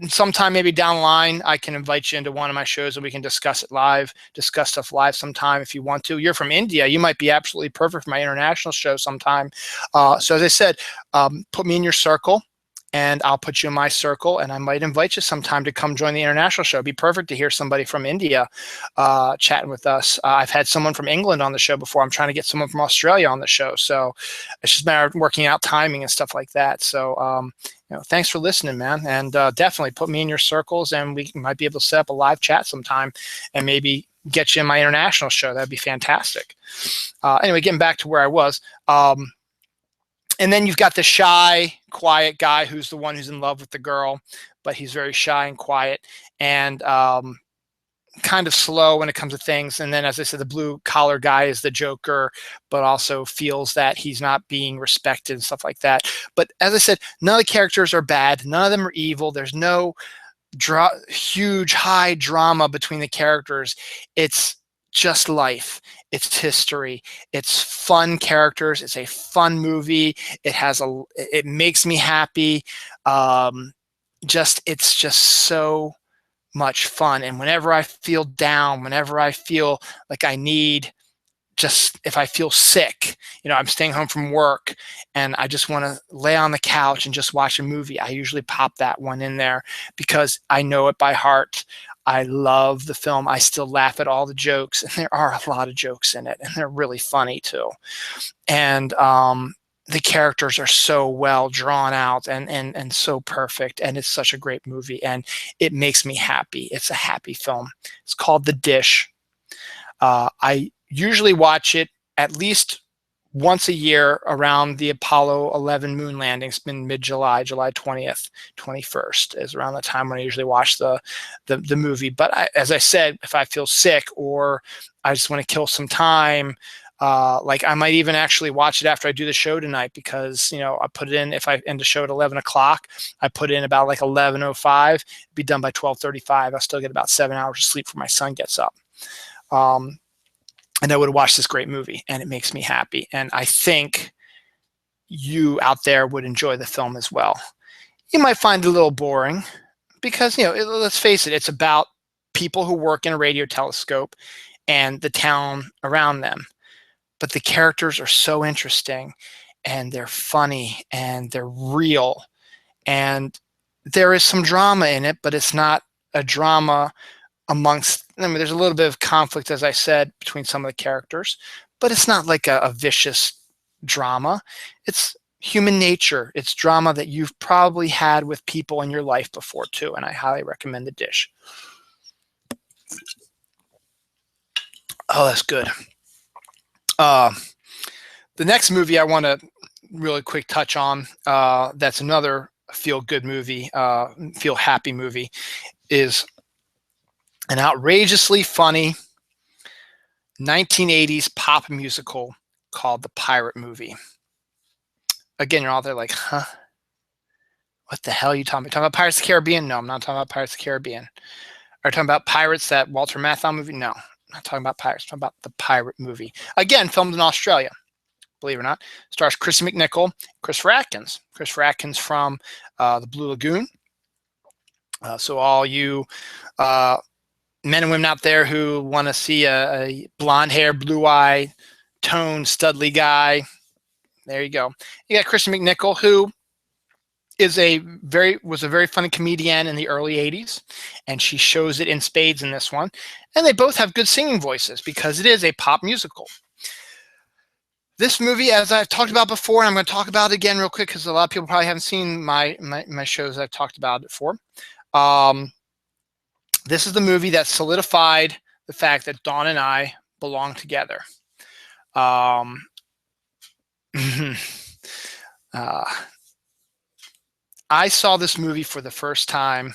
Sometime maybe down the line, I can invite you into one of my shows and we can discuss stuff live sometime if you want to. You're from India. You might be absolutely perfect for my international show sometime. So as I said, put me in your circle and I'll put you in my circle, and I might invite you sometime to come join the international show. It'd be perfect to hear somebody from India chatting with us. I've had someone from England on the show before. I'm trying to get someone from Australia on the show. So it's just a matter of working out timing and stuff like that. So, you know, thanks for listening, man. And definitely put me in your circles, and we might be able to set up a live chat sometime and maybe get you in my international show. That'd be fantastic. Anyway, getting back to where I was. And then you've got the shy, quiet guy who's the one who's in love with the girl, but he's very shy and quiet and kind of slow when it comes to things. And then, as I said, the blue collar guy is the joker, but also feels that he's not being respected and stuff like that. But as I said, none of the characters are bad. None of them are evil. There's no huge, high drama between the characters. It's just life. It's history. It's fun characters. It's a fun movie. It makes me happy. It's just so much fun. And whenever I feel down, whenever I feel like I need, just if I feel sick, you know, I'm staying home from work and I just want to lay on the couch and just watch a movie, I usually pop that one in there because I know it by heart. I love the film. I still laugh at all the jokes, and there are a lot of jokes in it, and they're really funny too. And the characters are so well drawn out and so perfect, and it's such a great movie, and it makes me happy. It's a happy film. It's called The Dish. I usually watch it at least once a year around the Apollo 11 moon landing. It's been mid-July, July 20th, 21st is around the time when I usually watch the movie. But as I said, if I feel sick or I just want to kill some time, like I might even actually watch it after I do the show tonight because, you know, I put it in, if I end the show at 11 o'clock, I put in about like 11:05, be done by 12:35. I'll still get about 7 hours of sleep before my son gets up. And I would watch this great movie, and it makes me happy. And I think you out there would enjoy the film as well. You might find it a little boring because, you know, let's face it, it's about people who work in a radio telescope and the town around them. But the characters are so interesting, and they're funny, and they're real. And there is some drama in it, but it's not a drama there's a little bit of conflict, as I said, between some of the characters, but it's not like a vicious drama. It's human nature. It's drama that you've probably had with people in your life before too, and I highly recommend The Dish. Oh, that's good. The next movie I want to really quick touch on, that's another feel-good movie, feel-happy movie, is an outrageously funny 1980s pop musical called The Pirate Movie. Again, you're all there like, huh? What the hell are you talking about? You're talking about Pirates of the Caribbean? No, I'm not talking about Pirates of the Caribbean. Are you talking about Pirates, that Walter Matthau movie? No, I'm not talking about Pirates. I'm talking about The Pirate Movie. Again, filmed in Australia, believe it or not. Stars Chrissy McNichol, Christopher Atkins. Christopher Atkins from The Blue Lagoon. So all you men and women out there who want to see a blonde hair, blue eye, toned, studly guy, there you go. You got Chrissy McNichol, who was a very funny comedian in the early 80s, and she shows it in spades in this one. And they both have good singing voices because it is a pop musical. This movie, as I've talked about before, and I'm going to talk about it again real quick because a lot of people probably haven't seen my shows I've talked about it for. This is the movie that solidified the fact that Dawn and I belong together. I saw this movie for the first time.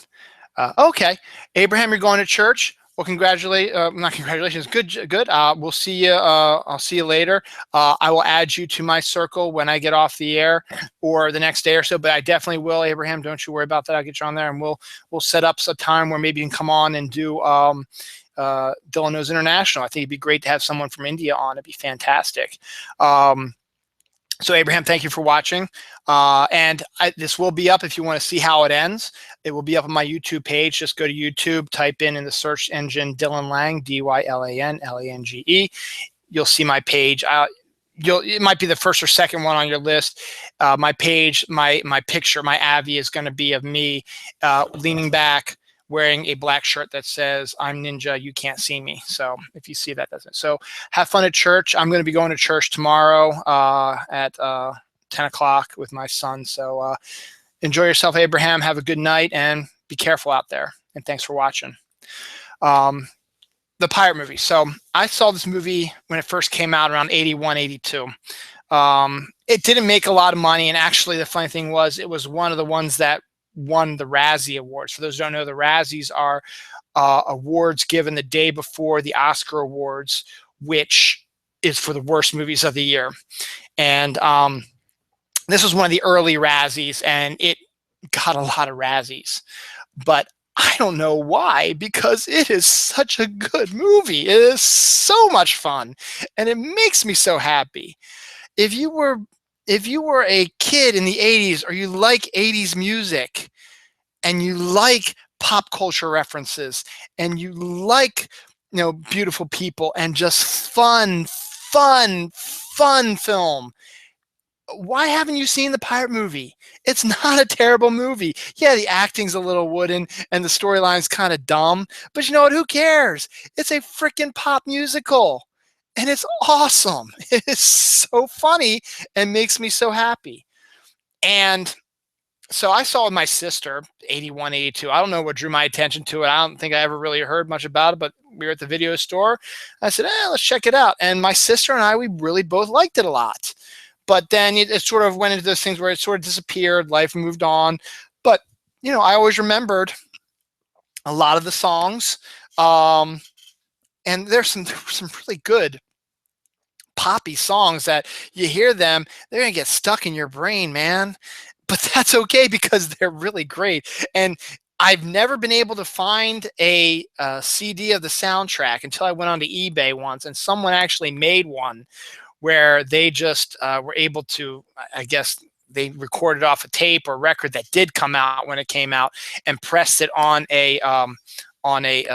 Okay, Abraham, you're going to church? Well, not congratulations. Good. We'll see you. I'll see you later. I will add you to my circle when I get off the air or the next day or so. But I definitely will, Abraham. Don't you worry about that. I'll get you on there, and we'll set up some time where maybe you can come on and do Dylan Knows International. I think it'd be great to have someone from India on. It'd be fantastic. So Abraham, thank you for watching. This will be up if you want to see how it ends. It will be up on my YouTube page. Just go to YouTube, type in the search engine Dylan Lang, DYLAN, LANGE. You'll see my page. It might be the first or second one on your list. My page, my picture, my Avi is going to be of me leaning back, wearing a black shirt that says, "I'm Ninja, you can't see me." So if you see that, doesn't. So have fun at church. I'm going to be going to church tomorrow at 10 o'clock with my son. So enjoy yourself, Abraham. Have a good night and be careful out there. And thanks for watching. The Pirate movie. So I saw this movie when it first came out around 81, 82. It didn't make a lot of money. And actually the funny thing was it was one of the ones that won the Razzie Awards. For those who don't know, the Razzies are awards given the day before the Oscar Awards, which is for the worst movies of the year. And this was one of the early Razzies, and it got a lot of Razzies. But I don't know why, because it is such a good movie. It is so much fun, and it makes me so happy. If you were a kid in the 80s, or you like 80s music, and you like pop culture references, and you like, beautiful people, and just fun film, why haven't you seen the Pirate movie? It's not a terrible movie. Yeah, the acting's a little wooden, and the storyline's kind of dumb, but you know what? Who cares? It's a freaking pop musical. And it's awesome. It is so funny and makes me so happy. And so I saw it with my sister, 81, 82. I don't know what drew my attention to it. I don't think I ever really heard much about it, but we were at the video store. I said, let's check it out. And my sister and I, we really both liked it a lot. But then it sort of went into those things where it sort of disappeared. Life moved on. But, I always remembered a lot of the songs. And there were some really good poppy songs that you hear them, they're going to get stuck in your brain, man. But that's okay because they're really great. And I've never been able to find a CD of the soundtrack until I went onto eBay once, and someone actually made one where they just were able to, I guess, they recorded off a tape or record that did come out when it came out and pressed it on a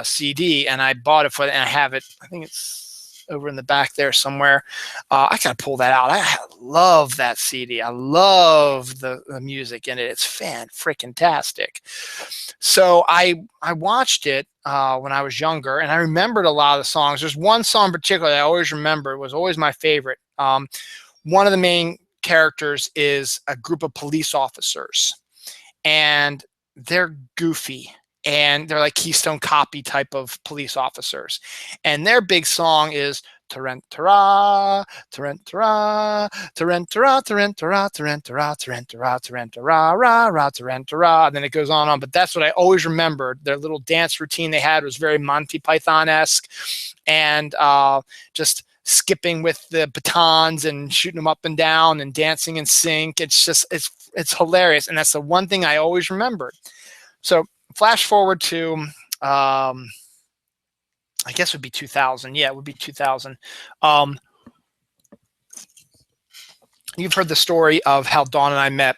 CD, and I bought it and I have it. I think it's over in the back there somewhere. I gotta pull that out. I love that CD. I love the music in it. It's freaking-tastic. So I watched it when I was younger, and I remembered a lot of the songs. There's one song in particular that I always remember. It was always my favorite. One of the main characters is a group of police officers, and they're goofy. And they're like Keystone Copy type of police officers. And their big song is Tarantara, Tarantara, Tarantara, Tarantara, Tarantara, Tarantara, Tarantara, ra, ra, Tarantara. And then it goes on. But that's what I always remembered. Their little dance routine they had was very Monty Python-esque. And just skipping with the batons and shooting them up and down and dancing in sync. It's hilarious. And that's the one thing I always remembered. So flash forward to, I guess it would be 2000. Yeah, it would be 2000. You've heard the story of how Dawn and I met.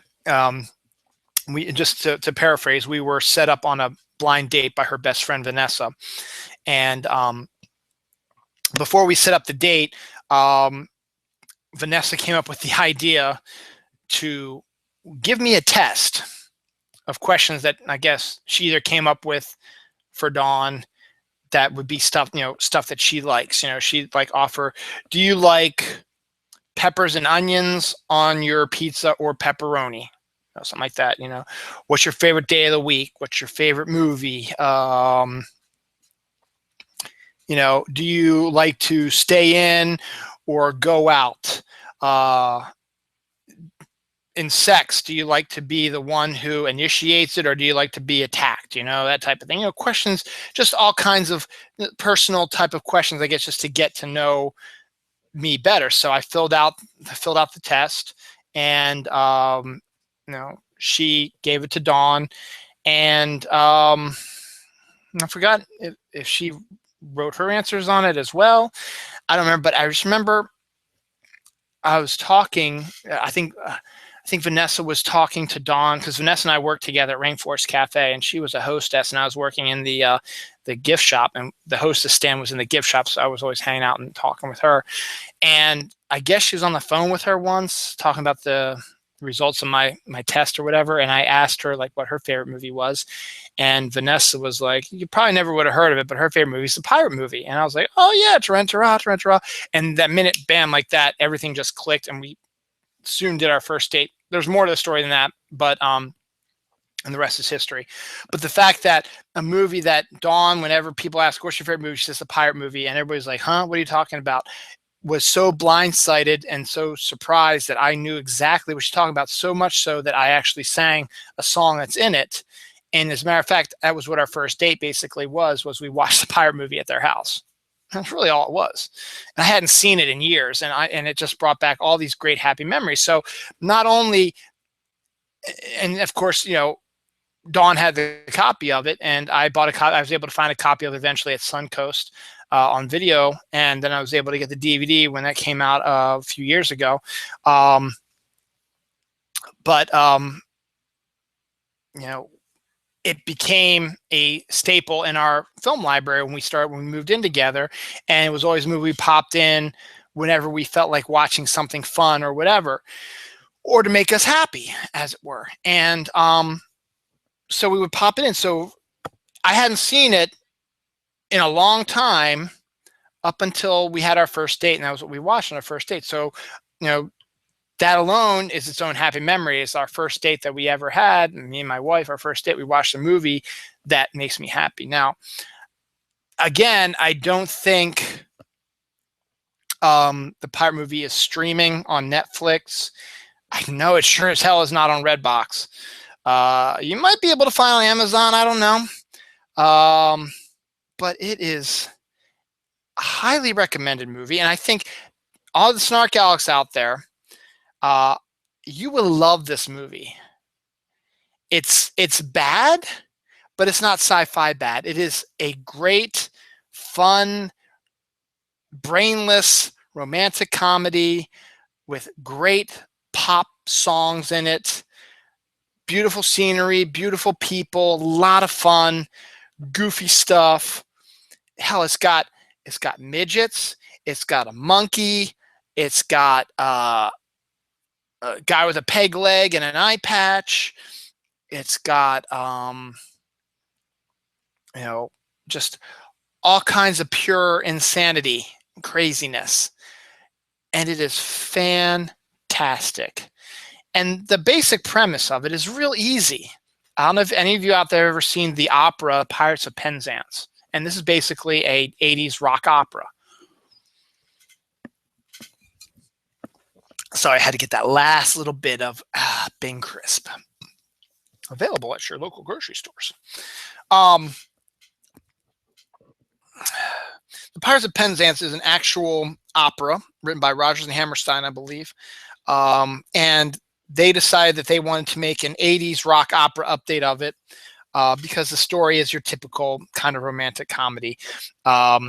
We just to paraphrase, we were set up on a blind date by her best friend Vanessa, and before we set up the date, Vanessa came up with the idea to give me a test of questions that I guess she either came up with for Dawn that would be stuff, stuff that she likes. She'd like offer, do you like peppers and onions on your pizza or pepperoni? Something like that. What's your favorite day of the week? What's your favorite movie? Do you like to stay in or go out? in sex, do you like to be the one who initiates it, or do you like to be attacked? That type of thing. Questions, just all kinds of personal type of questions, I guess, just to get to know me better. So I filled out the test, and she gave it to Dawn, and I forgot if she wrote her answers on it as well. I don't remember, but I just remember I was talking. I think Vanessa was talking to Dawn, because Vanessa and I worked together at Rainforest Cafe, and she was a hostess, and I was working in the gift shop, and the hostess stand was in the gift shop, so I was always hanging out and talking with her. And I guess she was on the phone with her once, talking about the results of my test or whatever, and I asked her like what her favorite movie was, and Vanessa was like, you probably never would have heard of it, but her favorite movie is the pirate movie. And I was like, oh yeah, Tarantara. And that minute, bam, like that, everything just clicked, and we soon did our first date. There's more to the story than that, but and the rest is history. But the fact that a movie that Dawn, whenever people ask what's your favorite movie, she says the pirate movie, and everybody's like, huh, what are you talking about? Was so blindsided and so surprised that I knew exactly what she's talking about, so much so that I actually sang a song that's in it. And as a matter of fact, that was what our first date basically was we watched the pirate movie at their house. That's really all it was. And I hadn't seen it in years, and it just brought back all these great happy memories. So not only, and of course, Dawn had the copy of it, and I bought a copy. I was able to find a copy of it eventually at Suncoast on video, and then I was able to get the DVD when that came out a few years ago. It became a staple in our film library when we moved in together, and it was always a movie we popped in whenever we felt like watching something fun or whatever, or to make us happy, as it were. And so we would pop it in. So I hadn't seen it in a long time, up until we had our first date, and that was what we watched on our first date. So, that alone is its own happy memory. It's our first date that we ever had. Me and my wife, our first date, we watched a movie that makes me happy. Now, again, I don't think the pirate movie is streaming on Netflix. I know it sure as hell is not on Redbox. You might be able to find it on Amazon. I don't know. But it is a highly recommended movie. And I think all the Snarkaholics out there, you will love this movie. It's bad, but it's not sci-fi bad. It is a great, fun, brainless, romantic comedy with great pop songs in it, beautiful scenery, beautiful people, a lot of fun, goofy stuff. Hell, it's got midgets, it's got a monkey, it's got a guy with a peg leg and an eye patch. It's got just all kinds of pure insanity, craziness, and it is fantastic. And the basic premise of it is real easy. I don't know if any of you out there have ever seen the opera Pirates of Penzance, and this is basically a 80s rock opera. So I had to get that last little bit of Bing Crisp. Available at your local grocery stores. The Pirates of Penzance is an actual opera written by Rodgers and Hammerstein, I believe. And they decided that they wanted to make an 80s rock opera update of it because the story is your typical kind of romantic comedy. A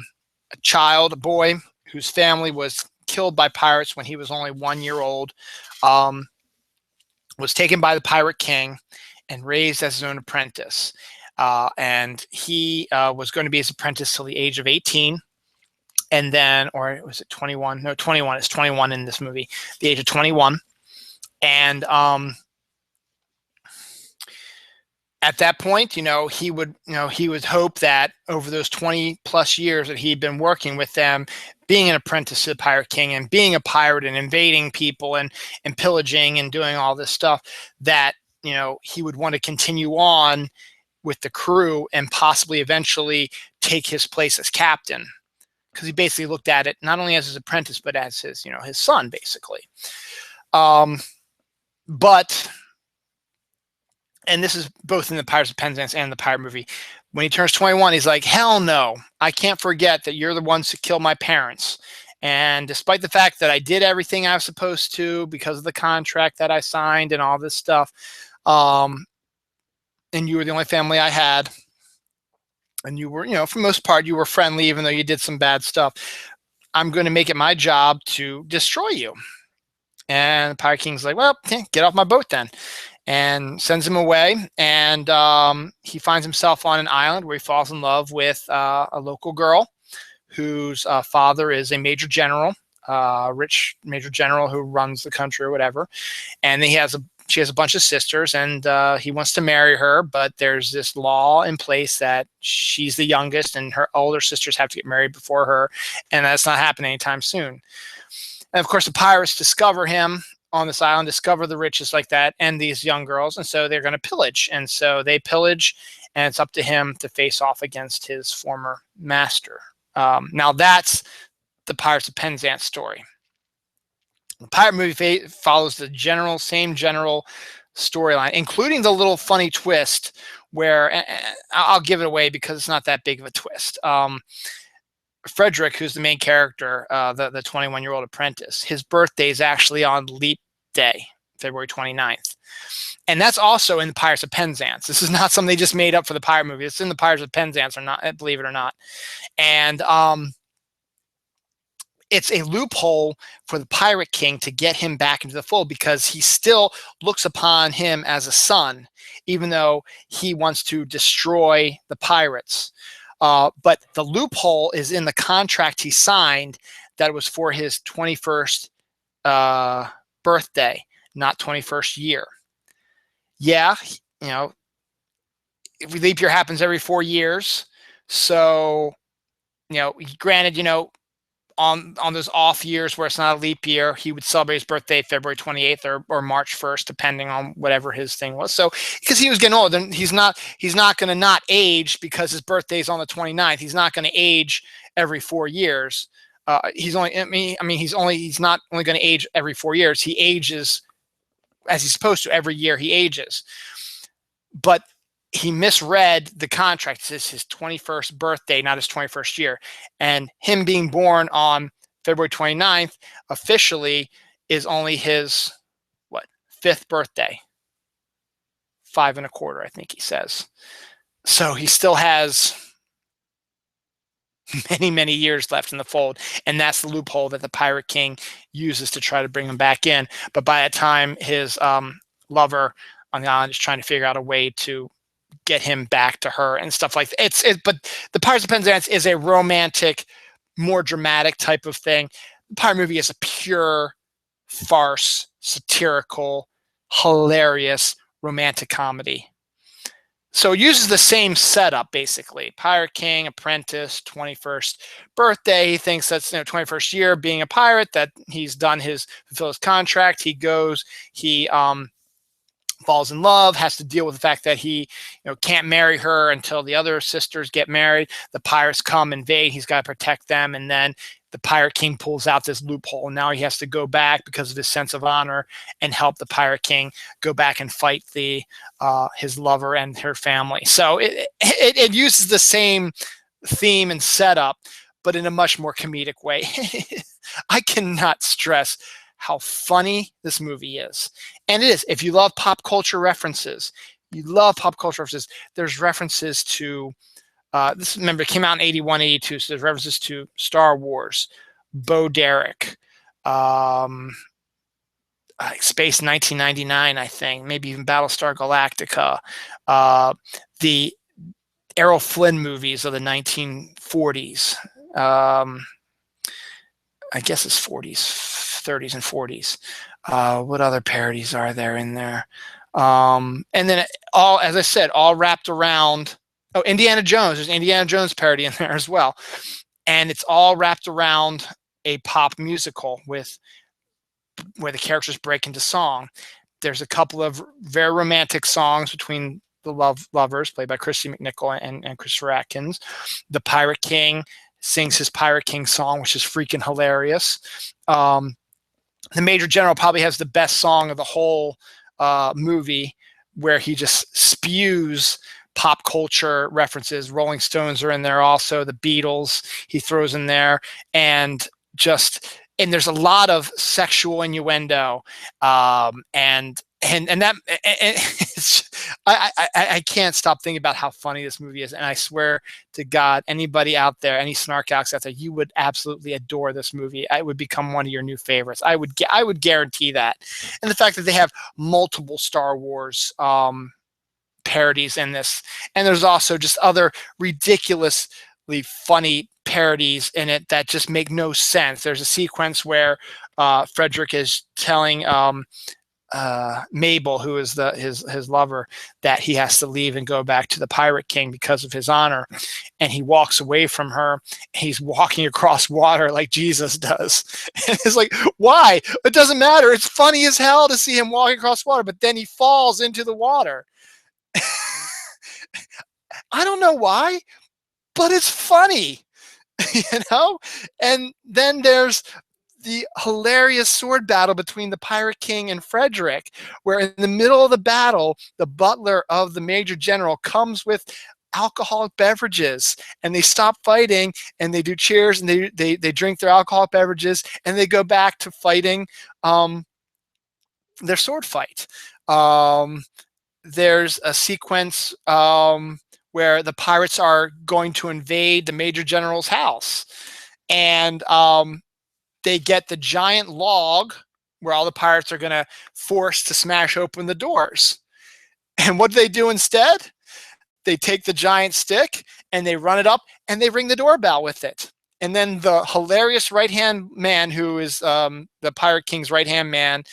boy whose family was killed by pirates when he was only 1 year old, was taken by the Pirate King and raised as his own apprentice. And he was going to be his apprentice till the age of 18. And then, or was it 21? No, 21. It's 21 in this movie, the age of 21. And at that point, he would hope that over those 20 plus years that he'd been working with them, being an apprentice to the Pirate King and being a pirate and invading people and pillaging and doing all this stuff, that, he would want to continue on with the crew and possibly eventually take his place as captain. Because he basically looked at it not only as his apprentice, but as his son, basically. But, and this is both in the Pirates of Penzance and the pirate movie, when he turns 21, he's like, hell no, I can't forget that you're the ones who killed my parents. And despite the fact that I did everything I was supposed to because of the contract that I signed and all this stuff, and you were the only family I had, and you were, for the most part, you were friendly, even though you did some bad stuff, I'm going to make it my job to destroy you. And the Pirate King's like, well, get off my boat then. And sends him away. And he finds himself on an island where he falls in love with a local girl whose father is a major general, rich major general who runs the country or whatever. And then she has a bunch of sisters, and he wants to marry her, but there's this law in place that she's the youngest and her older sisters have to get married before her, and that's not happening anytime soon. And of course, the pirates discover him on this island, discover the riches like that, and these young girls, and so they're going to pillage. And so they pillage, and it's up to him to face off against his former master. Now that's the Pirates of Penzance story. The pirate movie follows the same general storyline, including the little funny twist where, I'll give it away because it's not that big of a twist. Frederick, who's the main character, the 21-year-old apprentice, his birthday is actually on Leap Day, February 29th. And that's also in the Pirates of Penzance. This is not something they just made up for the pirate movie. It's in the Pirates of Penzance, or not, believe it or not. And it's a loophole for the Pirate King to get him back into the fold, because he still looks upon him as a son, even though he wants to destroy the pirates. But the loophole is in the contract he signed that was for his 21st birthday, not 21st year. Yeah, leap year happens every 4 years. So, granted, on those off years where it's not a leap year, he would celebrate his birthday February 28th or March 1st, depending on whatever his thing was. So, because he was getting old, and he's not going to not age because his birthday is on the 29th. He's not going to age every 4 years. He's not only going to age every 4 years. He ages as he's supposed to every year. He ages, but he misread the contract. It's his 21st birthday, not his 21st year. And him being born on February 29th officially is only his, 5th birthday. 5 1/4, I think he says. So he still has many, many years left in the fold. And that's the loophole that the Pirate King uses to try to bring him back in. But by that time, his lover on the island is trying to figure out a way to get him back to her and stuff like that. But the Pirates of Penzance is a romantic, more dramatic type of thing. The pirate movie is a pure farce, satirical, hilarious, romantic comedy. So it uses the same setup, basically. Pirate King, apprentice, 21st birthday. He thinks that's 21st year being a pirate, that he's done fulfill his contract. He goes, he falls in love, has to deal with the fact that he can't marry her until the other sisters get married. The pirates come, invade, he's got to protect them, and then the Pirate King pulls out this loophole, and now he has to go back because of his sense of honor and help the Pirate King go back and fight his lover and her family. So it uses the same theme and setup, but in a much more comedic way. I cannot stress how funny this movie is. And it is. If you love pop culture references, there's references to, remember, it came out in 81, 82, so there's references to Star Wars, Bo Derek, Space 1999, I think, maybe even Battlestar Galactica, the Errol Flynn movies of the 1940s. I guess it's 30s and 40s. What other parodies are there in there? And then as I said, all wrapped around, Indiana Jones. There's an Indiana Jones parody in there as well. And it's all wrapped around a pop musical where the characters break into song. There's a couple of very romantic songs between the lovers, played by Christy McNichol and Christopher Atkins. The Pirate King sings his Pirate King song, which is freaking hilarious. The Major General probably has the best song of the whole movie where he just spews pop culture references. Rolling Stones are in there also, the Beatles he throws in there, and there's a lot of sexual innuendo, and that it's, I can't stop thinking about how funny this movie is, and I swear to God, anybody out there, any snark out there, you would absolutely adore this movie. It would become one of your new favorites. I would guarantee that, and the fact that they have multiple Star Wars parodies in this, and there's also just other ridiculously funny parodies in it that just make no sense. There's a sequence where Frederick is telling Mabel, who is his lover, that he has to leave and go back to the Pirate King because of his honor, and he walks away from her. He's walking across water like Jesus does, and it's like, why? It doesn't matter. It's funny as hell to see him walking across water, but then he falls into the water. I don't know why, but it's funny, And then there's the hilarious sword battle between the Pirate King and Frederick, where in the middle of the battle, the butler of the Major General comes with alcoholic beverages, and they stop fighting and they do cheers and they drink their alcoholic beverages and they go back to fighting their sword fight. There's a sequence where the pirates are going to invade the Major General's house, and they get the giant log where all the pirates are going to force to smash open the doors. And what do they do instead? They take the giant stick and they run it up and they ring the doorbell with it. And then the hilarious right-hand man, who is the Pirate King's right-hand man,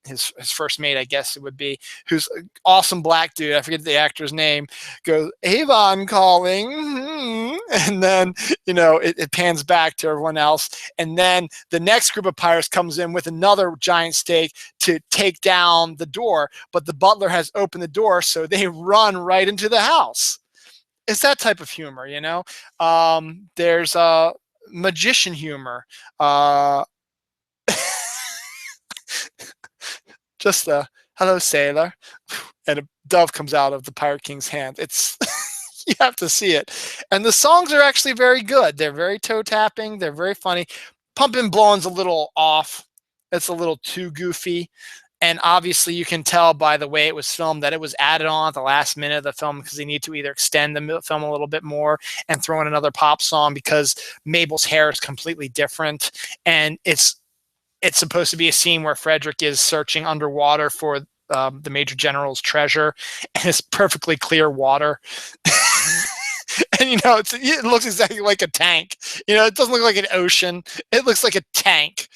his first mate, I guess it would be, who's an awesome black dude, I forget the actor's name, goes, Avon calling, and then, it pans back to everyone else, and then the next group of pirates comes in with another giant stake to take down the door, but the butler has opened the door, so they run right into the house. It's that type of humor, There's magician humor. Just the hello sailor, and a dove comes out of the Pirate King's hand. It's you have to see it. And the songs are actually very good. They're very toe tapping. They're very funny. Pumpin' Blowin's a little off. It's a little too goofy. And obviously you can tell by the way it was filmed that it was added on at the last minute of the film because they need to either extend the film a little bit more and throw in another pop song because Mabel's hair is completely different. And it's supposed to be a scene where Frederick is searching underwater for the Major General's treasure, and it's perfectly clear water. And, it looks exactly like a tank. It doesn't look like an ocean. It looks like a tank.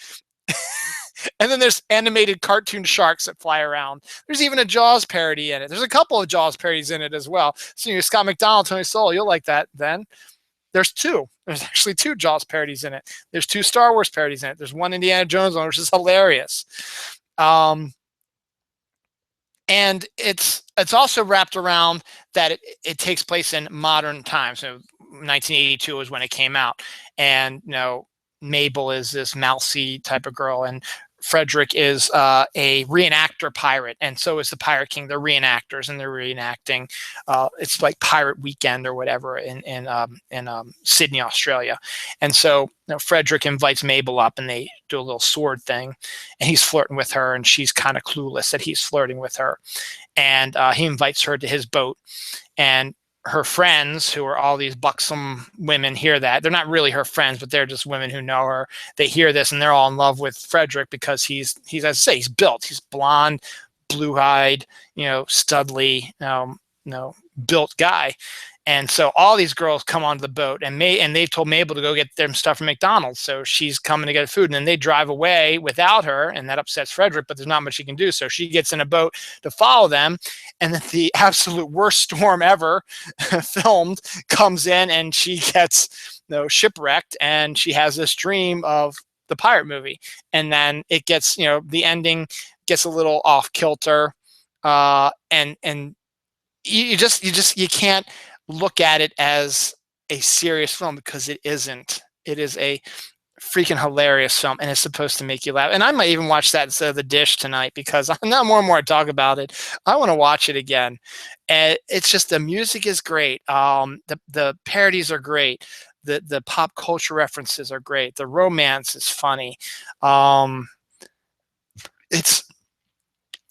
And then there's animated cartoon sharks that fly around. There's even a Jaws parody in it. There's a couple of Jaws parodies in it as well. So, Scott McDonald, Tony Solo, you'll like that then. There's two. There's actually two Jaws parodies in it. There's two Star Wars parodies in it. There's one Indiana Jones one, which is hilarious. And it's also wrapped around that it takes place in modern times. So 1982 is when it came out. And, Mabel is this mousy type of girl, and Frederick is a reenactor pirate, and so is the Pirate King. They're reenactors, and they're reenacting. It's like Pirate Weekend or whatever in Sydney, Australia. And so Frederick invites Mabel up, and they do a little sword thing, and he's flirting with her, and she's kind of clueless that he's flirting with her. And he invites her to his boat, and her friends, who are all these buxom women, hear that. They're not really her friends, but they're just women who know her. They hear this and they're all in love with Frederick because he's as I say, he's built. He's blonde, blue-eyed, studly, built guy. And so all these girls come onto the boat, and they've told Mabel to go get them stuff from McDonald's. So she's coming to get food, and then they drive away without her, and that upsets Frederick, but there's not much she can do. So she gets in a boat to follow them, and then the absolute worst storm ever filmed comes in, and she gets shipwrecked, and she has this dream of the pirate movie. And then it gets, the ending gets a little off kilter, and you can't look at it as a serious film because it isn't. It is a freaking hilarious film, and it's supposed to make you laugh. And I might even watch that instead of The Dish tonight, because now more and more I talk about it, I want to watch it again. And it's just, the music is great. The parodies are great. The pop culture references are great. The romance is funny. It's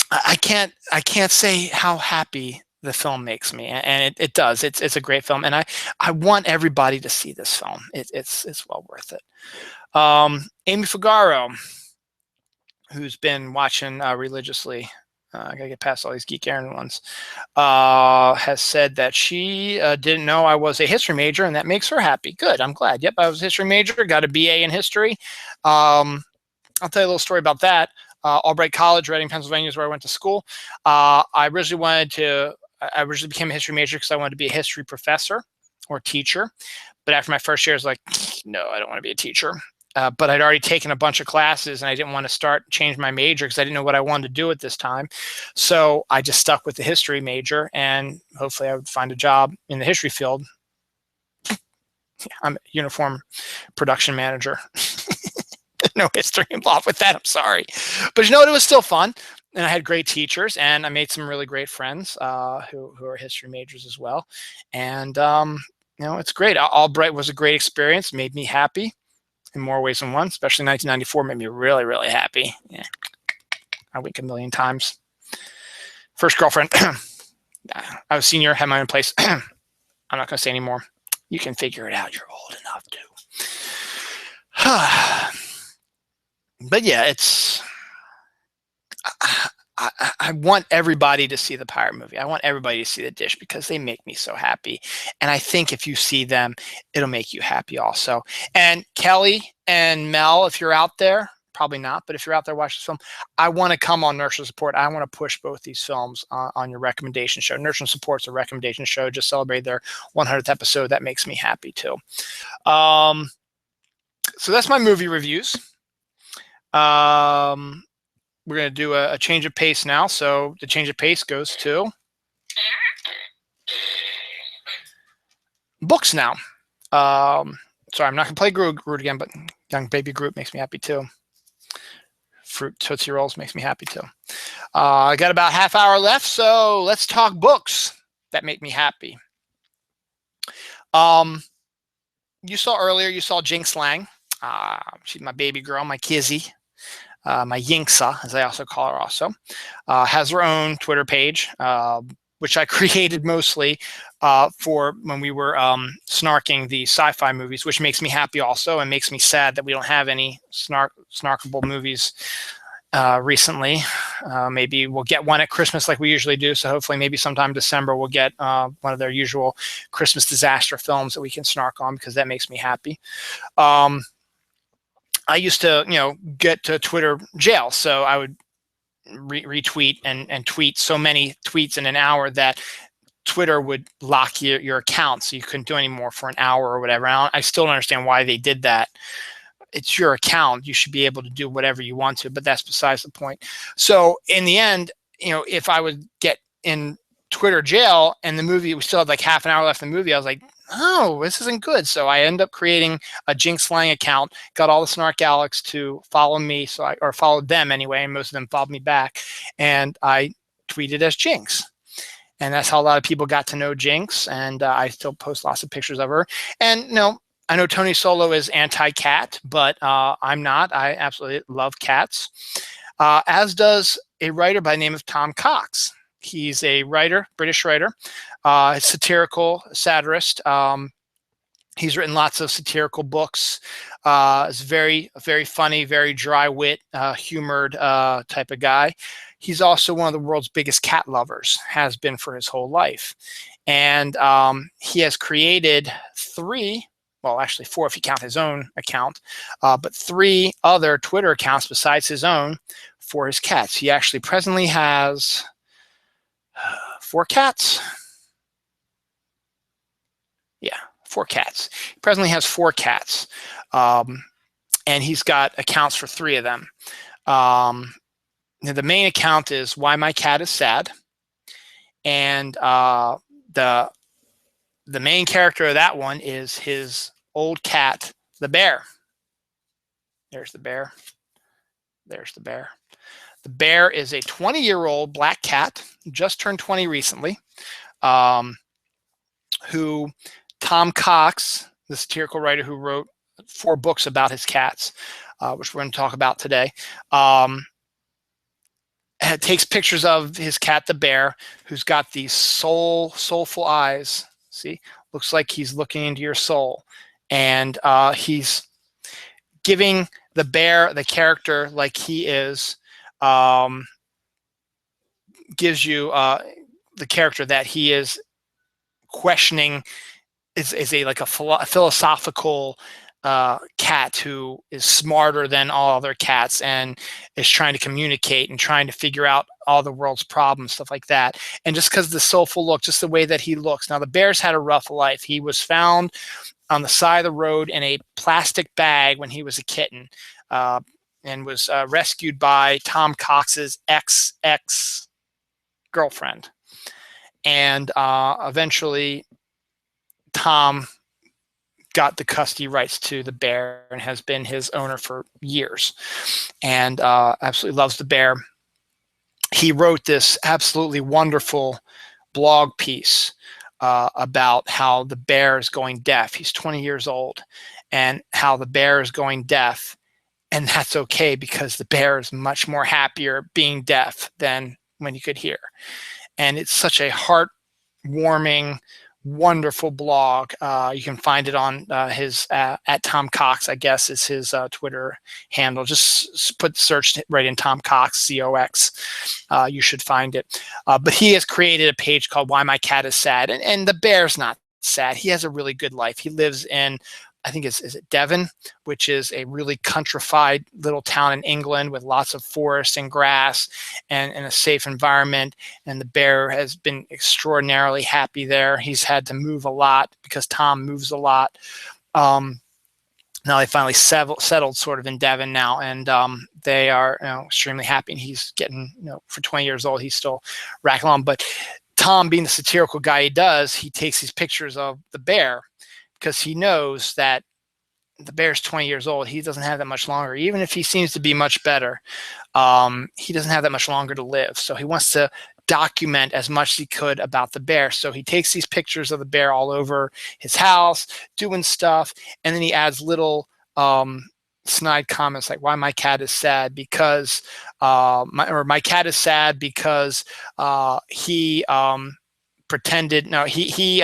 I can't say how happy the film makes me, and it does. It's a great film, and I want everybody to see this film. It's well worth it. Amy Fugaro, who's been watching religiously, I gotta get past all these Geek Aaron ones, has said that she didn't know I was a history major, and that makes her happy. Good, I'm glad. Yep, I was a history major, got a BA in history. I'll tell you a little story about that. Albright College, Reading, Pennsylvania is where I went to school. I originally became a history major because I wanted to be a history professor or teacher. But after my first year, I was like, no, I don't want to be a teacher. But I'd already taken a bunch of classes, and I didn't want to change my major because I didn't know what I wanted to do at this time. So I just stuck with the history major, and hopefully I would find a job in the history field. I'm a uniform production manager. No history involved with that, I'm sorry. But you know what, it was still fun. And I had great teachers, and I made some really great friends who are history majors as well. And, it's great. Albright was a great experience, made me happy in more ways than one, especially 1994 made me really, really happy. Yeah. I wink a million times. First girlfriend, I was senior, had my own place. I'm not going to say anymore. You can figure it out. You're old enough to. But yeah, I want everybody to see the pirate movie. I want everybody to see The Dish because they make me so happy. And I think if you see them, it'll make you happy also. And Kelly and Mel, if you're out there, probably not, but if you're out there watching this film, I want to come on Nurture Support. I want to push both these films on your recommendation show. Nurture Support's a recommendation show. Just celebrate their 100th episode. That makes me happy too. So that's my movie reviews. We're going to do a change of pace now. So the change of pace goes to books now. Sorry, I'm not going to play Groot again, but Young Baby Groot makes me happy too. Fruit Tootsie Rolls makes me happy too. I got about half hour left, so let's talk books that make me happy. You saw Jinx Lang. She's my baby girl, my kizzy. My Yinksa, as I also call her also, has her own Twitter page, which I created mostly for when we were snarking the sci-fi movies, which makes me happy also, and makes me sad that we don't have any snarkable movies recently. Maybe we'll get one at Christmas like we usually do, so hopefully maybe sometime December we'll get one of their usual Christmas disaster films that we can snark on, because that makes me happy. I used to, get to Twitter jail. So I would retweet and tweet so many tweets in an hour that Twitter would lock your account, so you couldn't do any more for an hour or whatever. I still don't understand why they did that. It's your account. You should be able to do whatever you want to, but that's besides the point. So in the end, if I would get in Twitter jail and the movie, we still had like half an hour left in the movie, I was like, oh, this isn't good. So I ended up creating a Jinx Lang account, got all the Snark Alex to follow me, or followed them anyway, and most of them followed me back, and I tweeted as Jinx. And that's how a lot of people got to know Jinx, and I still post lots of pictures of her. And I know Tony Solo is anti-cat, but I'm not. I absolutely love cats, as does a writer by the name of Tom Cox. He's a writer, British writer, satirical satirist. He's written lots of satirical books. Is very, very funny, very dry wit, humored type of guy. He's also one of the world's biggest cat lovers, has been for his whole life. And he has created actually 4 if you count his own account, but 3 other Twitter accounts besides his own for his cats. He actually presently has 4 cats. Yeah, 4 cats. He presently has 4 cats. And he's got accounts for 3 of them. The main account is Why My Cat Is Sad. And the main character of that one is his old cat, the bear. There's the bear. There's the bear. The bear is a 20-year-old black cat, just turned 20 recently, who Tom Cox, the satirical writer who wrote 4 books about his cats, which we're going to talk about today, takes pictures of his cat, the bear, who's got these soulful eyes. See, looks like he's looking into your soul, and he's giving the bear the character like he is. Gives you the character that he is questioning, is a like a philosophical cat who is smarter than all other cats and is trying to communicate and trying to figure out all the world's problems, stuff like that. And just because the soulful look, just the way that he looks. Now, the bear's had a rough life. He was found on the side of the road in a plastic bag when he was a kitten, and was rescued by Tom Cox's ex-girlfriend. And eventually Tom got the custody rights to the bear and has been his owner for years, and absolutely loves the bear. He wrote this absolutely wonderful blog piece about how the bear is going deaf. He's 20 years old, and how the bear is going deaf, and that's okay because the bear is much more happier being deaf than when he could hear. And it's such a heartwarming, wonderful blog. You can find it on his at Tom Cox, I guess is his Twitter handle. Just search right in Tom Cox, COX. You should find it. But he has created a page called Why My Cat Is Sad. And the bear's not sad. He has a really good life. He lives in, I think is it Devon, which is a really countrified little town in England with lots of forest and grass and a safe environment. And the bear has been extraordinarily happy there. He's had to move a lot because Tom moves a lot. Now they finally settled sort of in Devon now, and they are extremely happy. And he's getting, for 20 years old, he's still racking on. But Tom, being the satirical guy he does, he takes these pictures of the bear, because he knows that the bear's 20 years old. He doesn't have that much longer. Even if he seems to be much better, he doesn't have that much longer to live. So he wants to document as much as he could about the bear. So he takes these pictures of the bear all over his house, doing stuff, and then he adds little snide comments like, "Why my cat is sad because my cat is sad because he pretended." No, he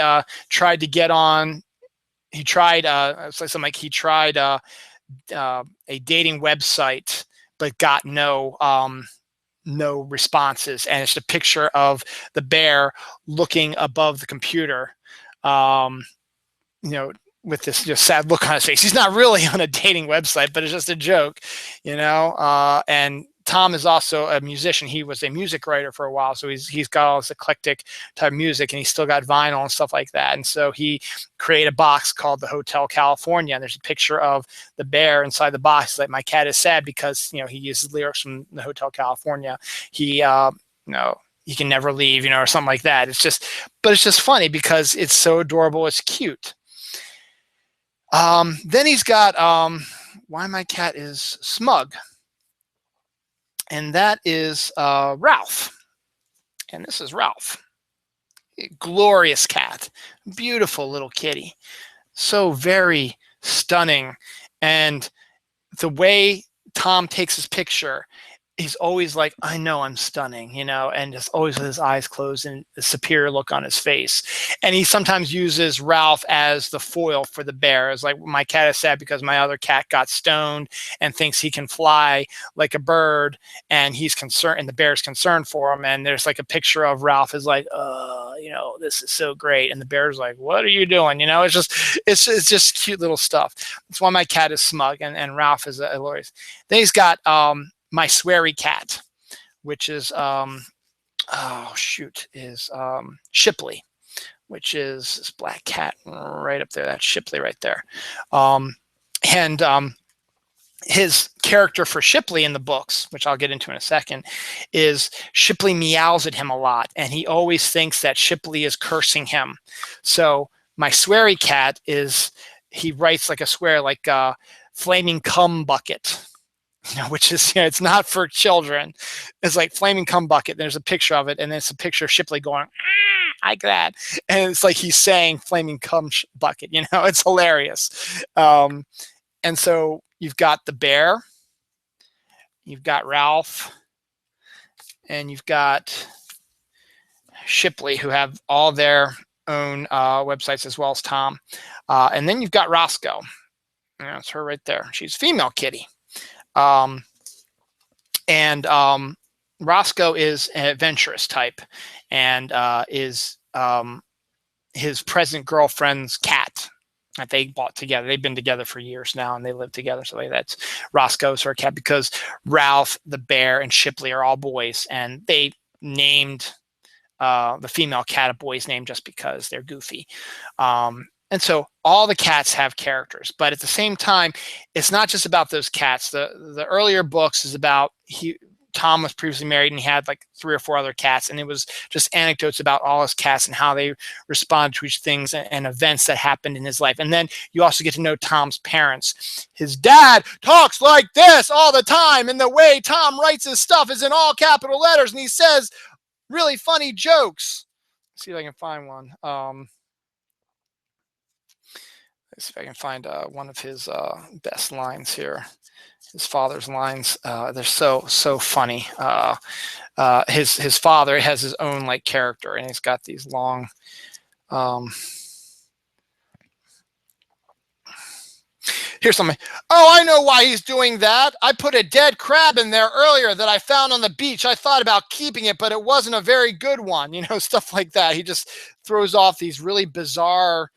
tried to get on. He tried something like he tried a dating website, but got no responses. And it's a picture of the bear looking above the computer, with this sad look on his face. He's not really on a dating website, but it's just a joke, and Tom is also a musician. He was a music writer for a while, so he's got all this eclectic type of music, and he's still got vinyl and stuff like that. And so he created a box called the Hotel California, and there's a picture of the bear inside the box. It's like, "My cat is sad because he uses lyrics from the Hotel California. He he can never leave, or something like that." But it's just funny because it's so adorable. It's cute. Then he's got Why My Cat Is Smug. And that is Ralph. And this is Ralph. A glorious cat. Beautiful little kitty. So very stunning. And the way Tom takes his picture, he's always like, "I know I'm stunning," and just always with his eyes closed and a superior look on his face. And he sometimes uses Ralph as the foil for the bear. It's like, "My cat is sad because my other cat got stoned and thinks he can fly like a bird, and he's concerned, and the bear's concerned for him." And there's like a picture of Ralph is like, "This is so great," and the bear's like, "What are you doing?" It's just cute little stuff. That's why my cat is smug, and Ralph is hilarious. Then he's got My Sweary Cat, which is Shipley, which is this black cat right up there. That's Shipley right there. And his character for Shipley in the books, which I'll get into in a second, is Shipley meows at him a lot, and he always thinks that Shipley is cursing him. So My Sweary Cat he writes like a swear, like Flaming Cum Bucket, which is, it's not for children. It's like Flaming Cum Bucket. There's a picture of it, and it's a picture of Shipley going like that, and it's like he's saying Flaming Cum Bucket. It's hilarious. And so you've got the bear, you've got Ralph, and you've got Shipley, who have all their own websites, as well as Tom. And then you've got Roscoe. It's her right there. She's female kitty. And Roscoe is an adventurous type, and is his present girlfriend's cat that they bought together. They've been together for years now, and they live together. So that's Roscoe's her cat, because Ralph, the bear, and Shipley are all boys, and they named the female cat a boy's name just because they're goofy. And so all the cats have characters, but at the same time, it's not just about those cats. The earlier books is about Tom was previously married, and he had like 3 or 4 other cats, and it was just anecdotes about all his cats and how they responded to each things and events that happened in his life. And then you also get to know Tom's parents. His dad talks like this all the time, and the way Tom writes his stuff is in all capital letters, and he says really funny jokes. Let's see if I can find one. Let's see if I can find one of his best lines here. His father's lines, they're so funny. His father has his own like character, and he's got these long. Here's something. Oh, I know why he's doing that. I put a dead crab in there earlier that I found on the beach. I thought about keeping it, but it wasn't a very good one. Stuff like that. He just throws off these really bizarre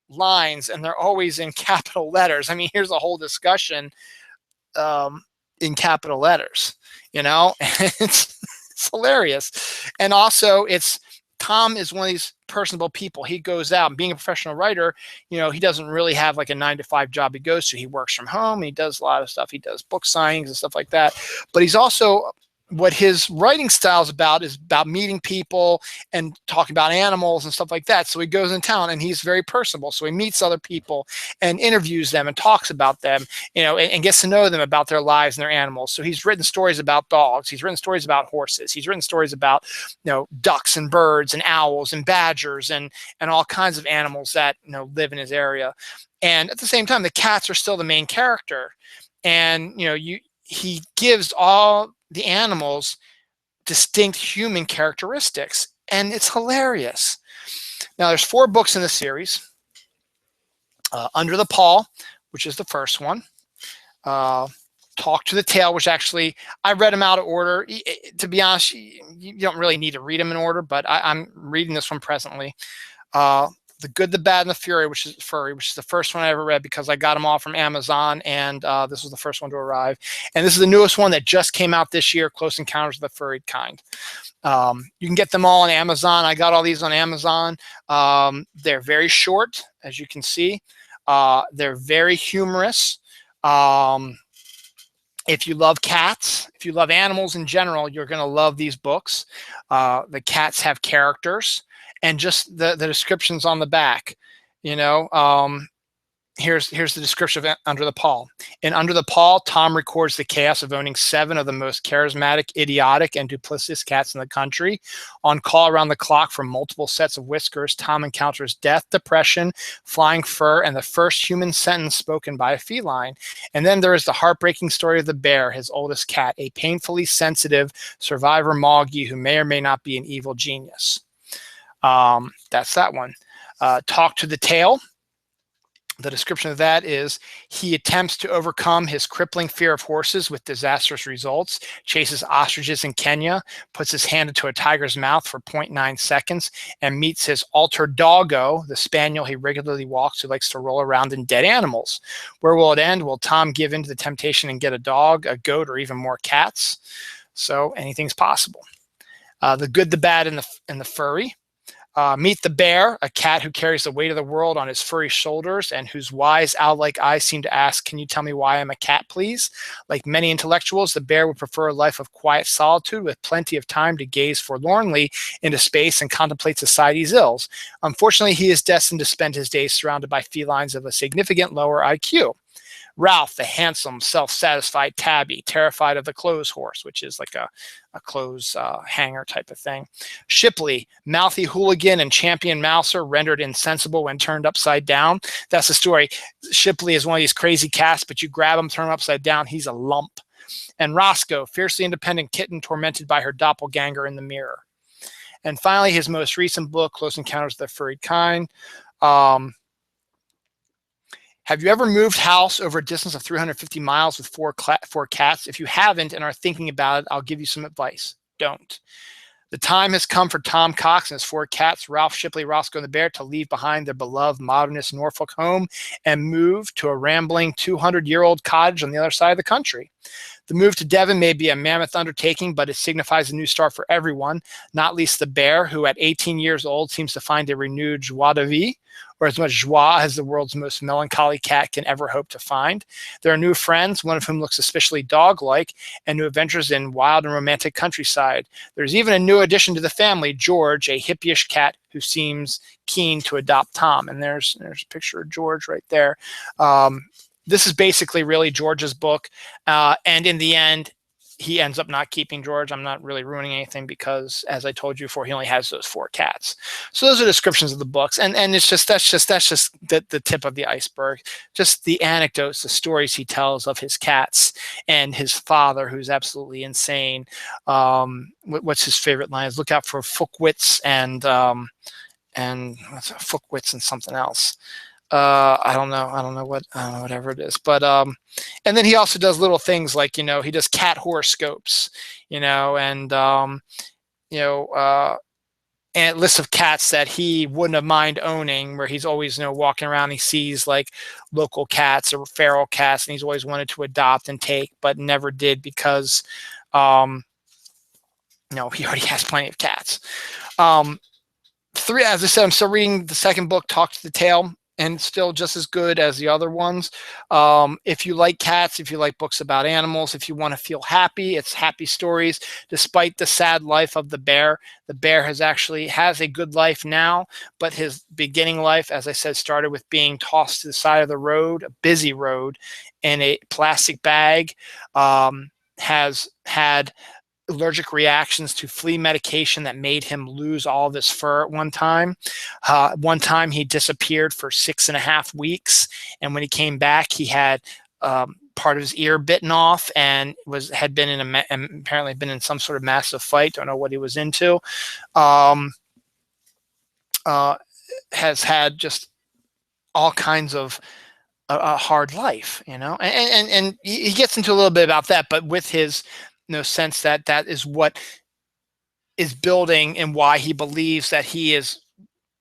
lines, and they're always in capital letters. I mean, here's a whole discussion in capital letters, it's hilarious. And also Tom is one of these personable people. He goes out, and being a professional writer, he doesn't really have like a 9-to-5 job he goes to. He works from home. He does a lot of stuff. He does book signings and stuff like that. But he's also, what his writing style is about meeting people and talking about animals and stuff like that. So he goes in town, and he's very personable. So he meets other people and interviews them and talks about them, and gets to know them about their lives and their animals. So he's written stories about dogs. He's written stories about horses. He's written stories about, ducks and birds and owls and badgers and all kinds of animals that, live in his area. And at the same time, the cats are still the main character. And, he gives all the animals distinct human characteristics, and it's hilarious. Now, there's 4 books in the series. Under the Paw, which is the first one. Talk to the Tail, which actually I read them out of order. To be honest, you don't really need to read them in order, but I'm reading this one presently. The Good, the Bad, and the Fury, which is the first one I ever read because I got them all from Amazon, and this was the first one to arrive. And this is the newest one that just came out this year, Close Encounters of the Furry Kind. You can get them all on Amazon. I got all these on Amazon. They're very short, as you can see. They're very humorous. If you love cats, if you love animals in general, you're going to love these books. The cats have characters. And just the descriptions on the back, here's the description of Under the Paw. In Under the Paw, Tom records the chaos of owning 7 of the most charismatic, idiotic, and duplicitous cats in the country. On call around the clock for multiple sets of whiskers, Tom encounters death, depression, flying fur, and the first human sentence spoken by a feline. And then there is the heartbreaking story of the bear, his oldest cat, a painfully sensitive survivor Moggy who may or may not be an evil genius. That's that one. Talk to the Tail. The description of that is he attempts to overcome his crippling fear of horses with disastrous results, chases ostriches in Kenya, puts his hand into a tiger's mouth for 0.9 seconds, and meets his alter doggo, the spaniel he regularly walks, who likes to roll around in dead animals. Where will it end? Will Tom give in to the temptation and get a dog, a goat, or even more cats? So anything's possible. The Good, the Bad, and the Furry. Meet the Bear, a cat who carries the weight of the world on his furry shoulders and whose wise owl-like eyes seem to ask, "Can you tell me why I'm a cat, please?" Like many intellectuals, the bear would prefer a life of quiet solitude with plenty of time to gaze forlornly into space and contemplate society's ills. Unfortunately, he is destined to spend his days surrounded by felines of a significant lower IQ. Ralph, the handsome, self-satisfied tabby, terrified of the clothes horse, which is like a clothes hanger type of thing. Shipley, mouthy hooligan and champion mouser, rendered insensible when turned upside down. That's the story. Shipley is one of these crazy cats, but you grab him, turn him upside down, he's a lump. And Roscoe, fiercely independent kitten tormented by her doppelganger in the mirror. And finally, his most recent book, Close Encounters of the Furry Kind. Have you ever moved house over a distance of 350 miles with four cats? If you haven't and are thinking about it, I'll give you some advice. Don't. The time has come for Tom Cox and his 4 cats, Ralph, Shipley, Roscoe, and the Bear, to leave behind their beloved modernist Norfolk home and move to a rambling 200-year-old cottage on the other side of the country. The move to Devon may be a mammoth undertaking, but it signifies a new start for everyone, not least the Bear, who at 18 years old seems to find a renewed joie de vivre, or as much joie as the world's most melancholy cat can ever hope to find. There are new friends, one of whom looks especially dog-like, and new adventures in wild and romantic countryside. There's even a new addition to the family, George, a hippie-ish cat who seems keen to adopt Tom. And there's a picture of George right there. This is basically really George's book. And in the end, he ends up not keeping George. I'm not really ruining anything because, as I told you before, he only has those 4 cats. So those are descriptions of the books. And it's just, that's just the tip of the iceberg. Just the anecdotes, the stories he tells of his cats and his father, who's absolutely insane. What's his favorite lines? Look out for Fuckwits and what's Fuckwits and something else. I don't know whatever it is, but and then he also does little things like, he does cat horoscopes, and and lists of cats that he wouldn't have mind owning, where he's always walking around, he sees like local cats or feral cats, and he's always wanted to adopt and take, but never did because he already has plenty of cats. 3, as I said, I'm still reading the second book, Talk to the Tail, and still just as good as the other ones. If you like cats, if you like books about animals, if you want to feel happy, it's happy stories. Despite the sad life of the Bear has a good life now, but his beginning life, as I said, started with being tossed to the side of the road, a busy road, in a plastic bag, has had allergic reactions to flea medication that made him lose all of his fur at one time. One time he disappeared for 6.5 weeks, and when he came back, he had part of his ear bitten off and had been apparently been in some sort of massive fight. Don't know what he was into. Has had just all kinds of a hard life, and he gets into a little bit about that, but with his sense that is what is building and why he believes that he is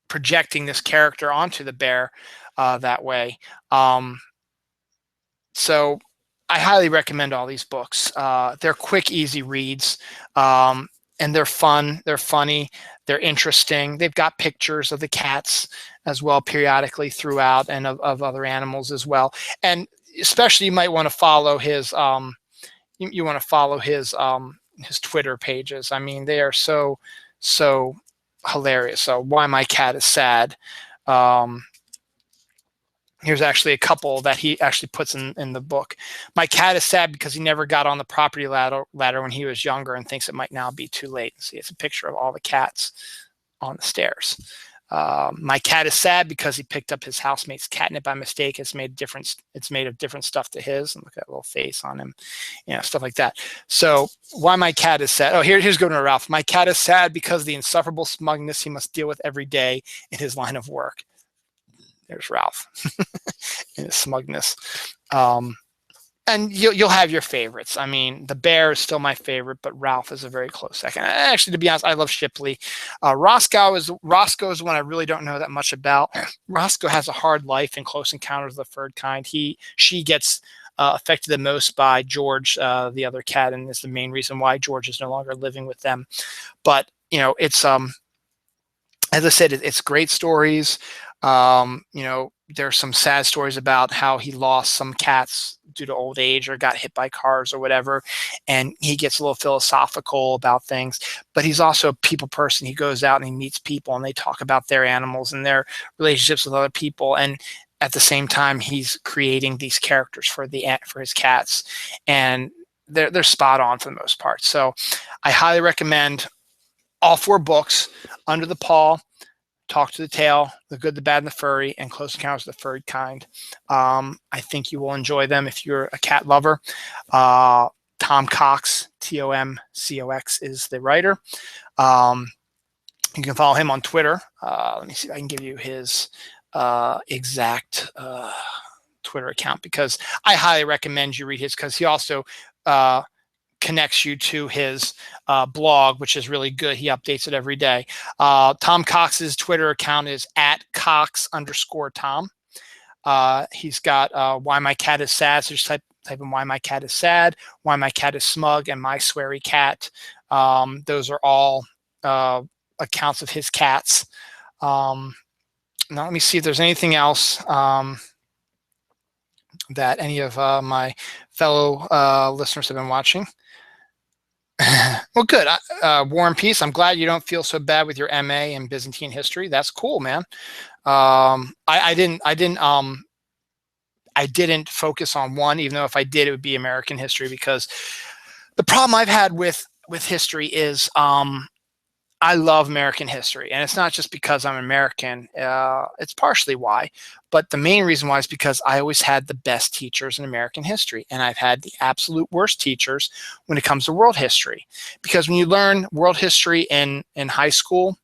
projecting this character onto the Bear that way. So I highly recommend all these books. They're quick, easy reads, and they're fun, they're funny, they're interesting. They've got pictures of the cats as well periodically throughout, and of other animals as well. And especially you might want to follow his you want to follow his Twitter pages. I mean, they are so hilarious. So Why My Cat Is Sad. Here's actually a couple that he actually puts in the book. My cat is sad because he never got on the property ladder when he was younger and thinks it might now be too late. See, it's a picture of all the cats on the stairs. My cat is sad because he picked up his housemate's catnip by mistake. It's made of different stuff to his. And look at that little face on him, stuff like that. So Why My Cat Is Sad. Oh, here's going to Ralph. My cat is sad because of the insufferable smugness he must deal with every day in his line of work. There's Ralph in his smugness. And you'll have your favorites. I mean, the Bear is still my favorite, but Ralph is a very close second. Actually, to be honest, I love Shipley. Roscoe is one I really don't know that much about. Roscoe has a hard life in Close Encounters of the Furry Kind. She gets affected the most by George, the other cat, and is the main reason why George is no longer living with them. But it's as I said, it's great stories. There's some sad stories about how he lost some cats due to old age or got hit by cars or whatever. And he gets a little philosophical about things, but he's also a people person. He goes out and he meets people and they talk about their animals and their relationships with other people. And at the same time, he's creating these characters for his cats, and they're spot on for the most part. So I highly recommend all 4 books: Under the Paw, Talk to the Tail, The Good, the Bad, and the Furry, and Close Encounters of the Furry Kind. I think you will enjoy them if you're a cat lover. Tom Cox, Tomcox, is the writer. You can follow him on Twitter. Let me see if I can give you his exact Twitter account, because I highly recommend you read his, because he also connects you to his blog, which is really good. He updates it every day. Tom Cox's Twitter account is @Cox_Tom. He's got Why My Cat Is Sad. So just type in Why My Cat Is Sad, Why My Cat Is Smug, and My Sweary Cat. Those are all accounts of his cats. Now let me see if there's anything else that any of my fellow listeners have been watching. Well, good. War and Peace. I'm glad you don't feel so bad with your MA in Byzantine history. That's cool, man. I didn't focus on one, even though if I did, it would be American history, because the problem I've had with history is I love American history, and it's not just because I'm American. It's partially why, but the main reason why is because I always had the best teachers in American history, and I've had the absolute worst teachers when it comes to world history. Because when you learn world history in high school,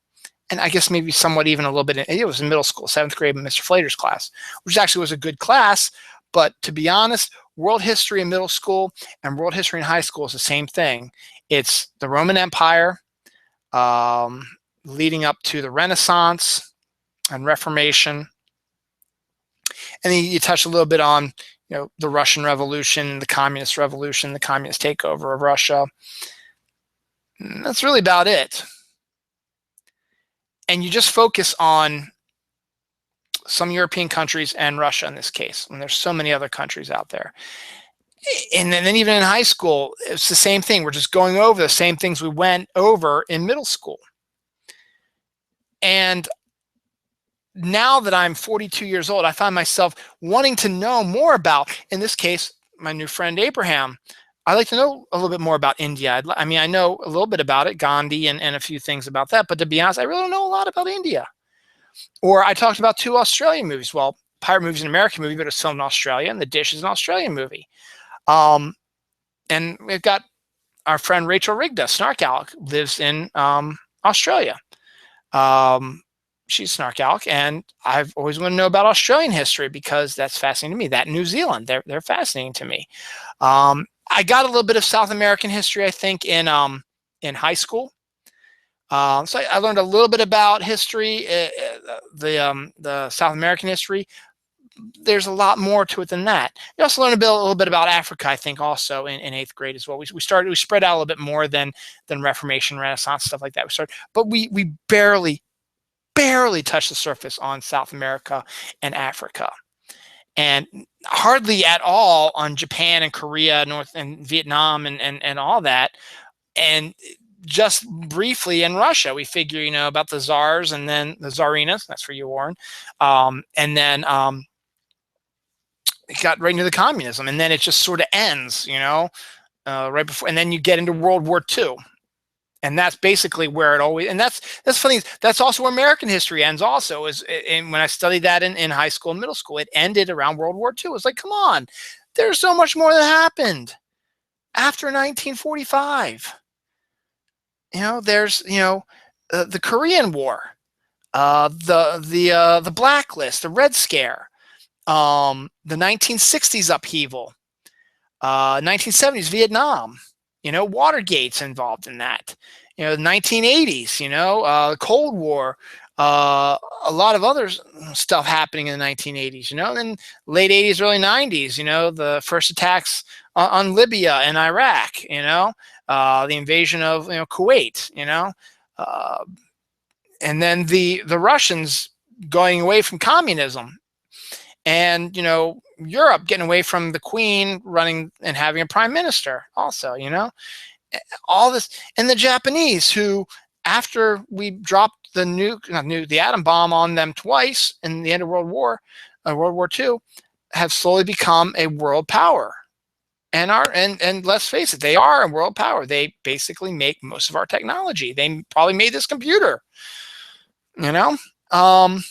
and I guess maybe somewhat even a little bit, it was in middle school, 7th grade, Mr. Flater's class, which actually was a good class. But to be honest, world history in middle school and world history in high school is the same thing. It's the Roman Empire, leading up to the Renaissance and Reformation. And then you touch a little bit on, the Russian Revolution, the Communist Revolution, the communist takeover of Russia. And that's really about it. And you just focus on some European countries and Russia in this case, when there's so many other countries out there. And then even in high school, it's the same thing. We're just going over the same things we went over in middle school. And now that I'm 42 years old, I find myself wanting to know more about, in this case, my new friend Abraham. I'd like to know a little bit more about India. I mean, I know a little bit about it, Gandhi, and a few things about that. But to be honest, I really don't know a lot about India. Or I talked about 2 Australian movies. Well, Pirate Movie's an American movie, but it's filmed in Australia, and The Dish is an Australian movie. And we've got our friend Rachel Rigda, Snark Alec, lives in Australia. She's Snark Alec, and I've always wanted to know about Australian history because that's fascinating to me. That New Zealand, they're fascinating to me. I got a little bit of South American history, I think, in high school. So I learned a little bit about history, the South American history. There's a lot more to it than that. You also learn a little bit about Africa, I think, also in 8th grade as well. We spread out a little bit more than Reformation, Renaissance, stuff like that. But we barely touched the surface on South America and Africa, and hardly at all on Japan and Korea, North and Vietnam, and all that, and just briefly in Russia. We figure, about the czars and then the czarinas. That's for you, Warren, and then. It got right into the communism, and then it just sort of ends, right before, and then you get into World War II, and that's basically where it always. And that's funny. That's also where American history ends. Also, when I studied that in high school and middle school, it ended around World War II. It's like, come on, there's so much more that happened after 1945. There's the Korean War, the Blacklist, the Red Scare. The 1960s upheaval, 1970s Vietnam, Watergate's involved in that, the 1980s, the Cold War, a lot of other stuff happening in the 1980s, then late 80s, early 90s, the first attacks on Libya and Iraq, the invasion of, Kuwait, and then the Russians going away from communism. And, Europe getting away from the Queen running and having a prime minister also, all this. And the Japanese, who, after we dropped the atom bomb on them twice in the end of World War, World War II, have slowly become a world power. And let's face it, they are a world power. They basically make most of our technology. They probably made this computer. You know, um,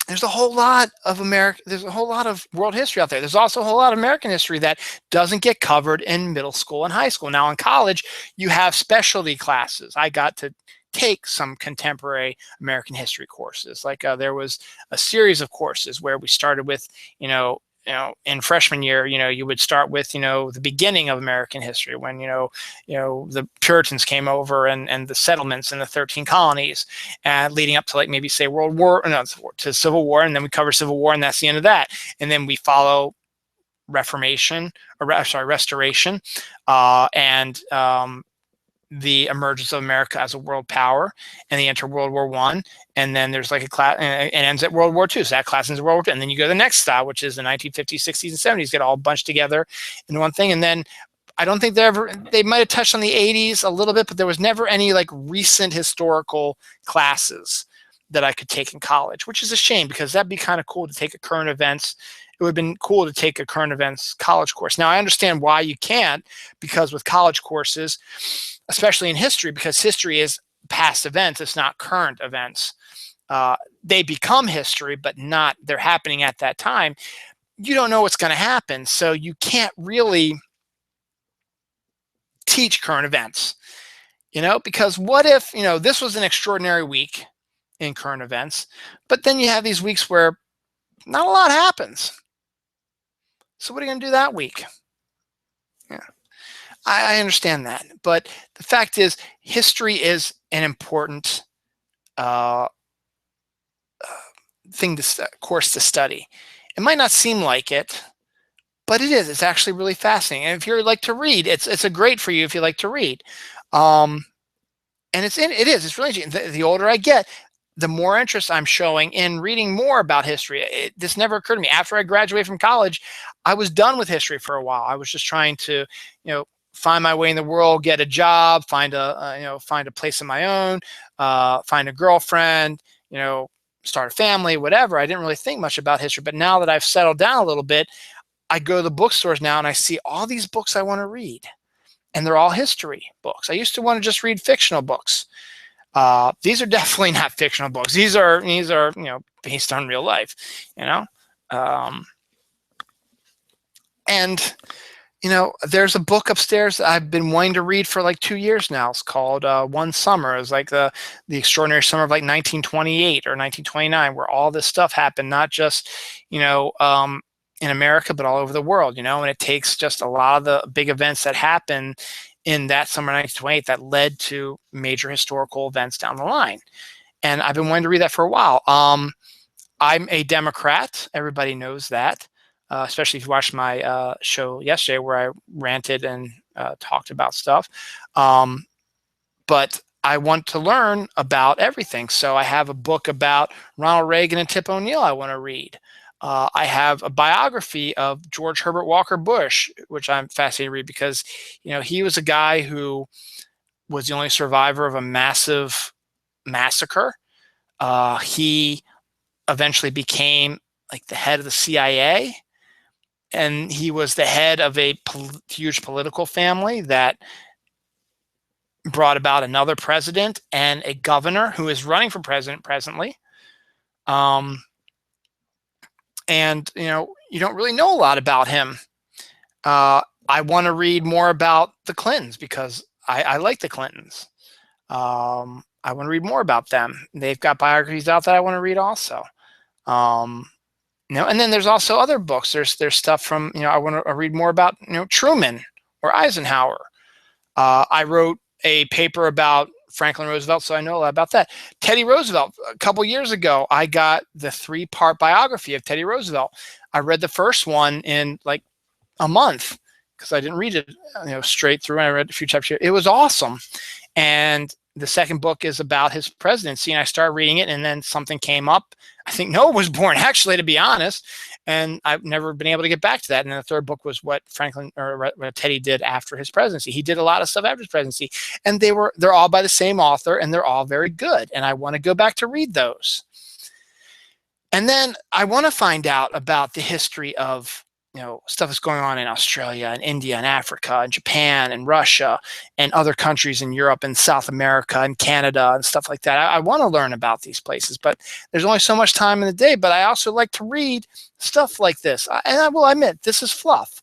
there's a whole lot of America. There's a whole lot of world history out there. There's also a whole lot of American history that doesn't get covered in middle school and high school. Now in college, you have specialty classes. I got to take some contemporary American history courses. Like there was a series of courses where we started with, in freshman year, you would start with, the beginning of American history when, the Puritans came over and the settlements in the 13 colonies, and leading up to like maybe say to Civil War, and then we cover Civil War, and that's the end of that. And then we follow Restoration, and the emergence of America as a world power, and they enter World War I, and then there's like a class, and it ends at World War II. So that class ends at World War II, and then you go to the next style, which is the 1950s, 60s, and 70s, get all bunched together in one thing. And then I don't think they might have touched on the 80s a little bit, but there was never any like recent historical classes that I could take in college, which is a shame because that'd be kind of cool to take a current events. It would have been cool to take a current events college course. Now I understand why you can't, because with college courses, especially in history, because history is past events, it's not current events. They become history, but they're happening at that time. You don't know what's going to happen, so you can't really teach current events, because what if, this was an extraordinary week in current events, but then you have these weeks where not a lot happens. So what are you going to do that week? Yeah. I understand that, but the fact is, history is an important course to study. It might not seem like it, but it is. It's actually really fascinating. And if you like to read, it's a great for you if you like to read. And it is. It's really interesting. The older I get, the more interest I'm showing in reading more about history. This never occurred to me. After I graduated from college, I was done with history for a while. I was just trying to, find my way in the world, get a job, find a place of my own, find a girlfriend, start a family, whatever. I didn't really think much about history. But now that I've settled down a little bit, I go to the bookstores now and I see all these books I want to read, and they're all history books. I used to want to just read fictional books. These are definitely not fictional books. These are based on real life, and there's a book upstairs that I've been wanting to read for like 2 years now. It's called One Summer. It's like the extraordinary summer of like 1928 or 1929, where all this stuff happened, not just in America, but all over the world. And it takes just a lot of the big events that happen in that summer 1928 that led to major historical events down the line. And I've been wanting to read that for a while. I'm a Democrat. Everybody knows that, especially if you watched my show yesterday where I ranted and talked about stuff. But I want to learn about everything. So I have a book about Ronald Reagan and Tip O'Neill I want to read. I have a biography of George Herbert Walker Bush, which I'm fascinated to read because, he was a guy who was the only survivor of a massive massacre. He eventually became like the head of the CIA, and he was the head of a huge political family that brought about another president and a governor who is running for president presently. And, you don't really know a lot about him. I want to read more about the Clintons because I like the Clintons. I want to read more about them. They've got biographies out that I want to read also. And then there's also other books. There's stuff from, I want to read more about, Truman or Eisenhower. I wrote a paper about Franklin Roosevelt, so I know a lot about that. Teddy Roosevelt, a couple years ago, I got the 3-part biography of Teddy Roosevelt. I read the first one in like a month because I didn't read it straight through, and I read a few chapters. It was awesome. And the second book is about his presidency, and I started reading it, and then something came up. I think Noah was born, actually, to be honest, and I've never been able to get back to that. And then the third book was what Teddy did after his presidency. He did a lot of stuff after his presidency, and they're all by the same author, and they're all very good, and I want to go back to read those. And then I want to find out about the history of, stuff that's going on in Australia and India and Africa and Japan and Russia and other countries in Europe and South America and Canada and stuff like that. I want to learn about these places, but there's only so much time in the day. But I also like to read stuff like this. And I will admit, this is fluff.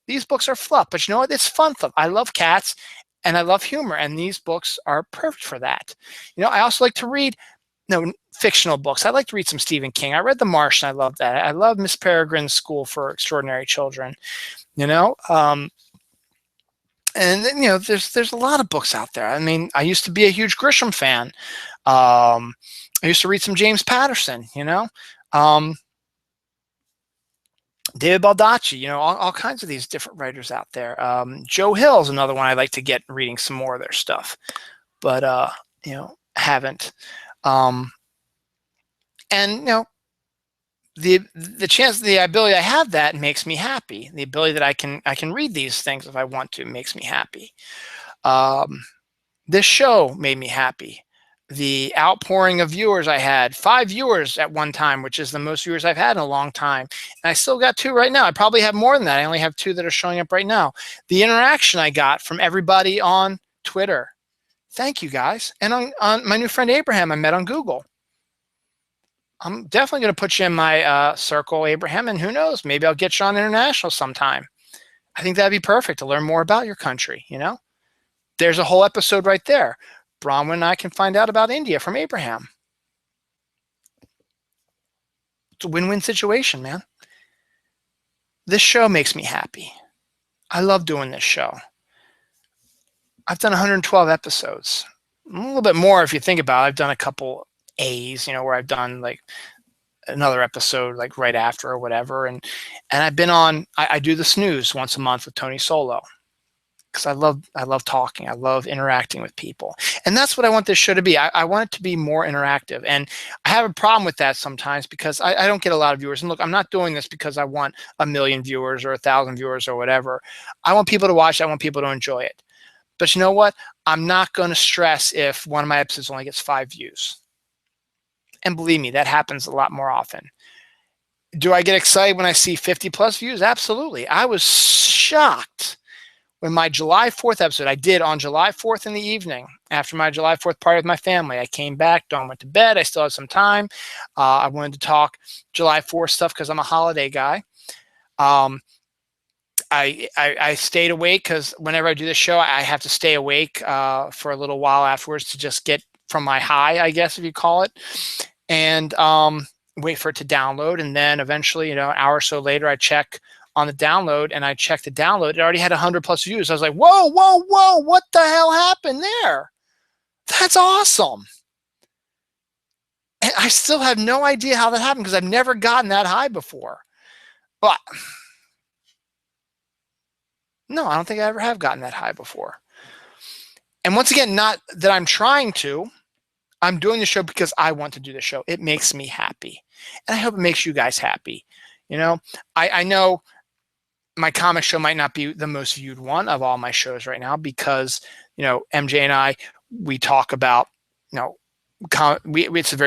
These books are fluff, but you know what? It's fun fluff. I love cats and I love humor, and these books are perfect for that. I also like to read fictional books. I like to read some Stephen King. I read The Martian. I love that. I love Miss Peregrine's School for Extraordinary Children. And there's a lot of books out there. I mean, I used to be a huge Grisham fan. I used to read some James Patterson. David Baldacci. All kinds of these different writers out there. Joe Hill's another one I like to get reading some more of their stuff, but haven't. And the chance, the ability I have that makes me happy. The ability that I can read these things if I want to makes me happy. This show made me happy. The outpouring of viewers I had, 5 viewers at one time, which is the most viewers I've had in a long time. And I still got 2 right now. I probably have more than that. I only have 2 that are showing up right now. The interaction I got from everybody on Twitter. Thank you, guys. And on my new friend Abraham I met on Google. I'm definitely going to put you in my circle, Abraham, and who knows, maybe I'll get you on international sometime. I think that'd be perfect to learn more about your country, There's a whole episode right there. Bronwyn and I can find out about India from Abraham. It's a win-win situation, man. This show makes me happy. I love doing this show. I've done 112 episodes. A little bit more if you think about it. I've done a couple A's, where I've done like another episode like right after or whatever. And I've been on, I do the snooze once a month with Tony Solo because I love talking. I love interacting with people. And that's what I want this show to be. I want it to be more interactive. And I have a problem with that sometimes because I don't get a lot of viewers. And look, I'm not doing this because I want 1 million viewers or 1,000 viewers or whatever. I want people to watch it. I want people to enjoy it. But you know what? I'm not going to stress if one of my episodes only gets 5 views. And believe me, that happens a lot more often. Do I get excited when I see 50 plus views? Absolutely. I was shocked when my July 4th episode, I did on July 4th in the evening, after my July 4th party with my family. I came back, Dawn went to bed. I still had some time. I wanted to talk July 4th stuff because I'm a holiday guy. I stayed awake because whenever I do this show, I have to stay awake for a little while afterwards to just get from my high, I guess, if you call it, and wait for it to download. And then eventually, an hour or so later, I check on the download, and I checked the download. It already had 100 plus views. I was like, whoa, what the hell happened there? That's awesome. And I still have no idea how that happened because I've never gotten that high before. But no, I don't think I ever have gotten that high before. And once again, not that I'm trying to. I'm doing the show because I want to do the show. It makes me happy. And I hope it makes you guys happy. I know my comic show might not be the most viewed one of all my shows right now because, MJ and I, we talk about, it's a very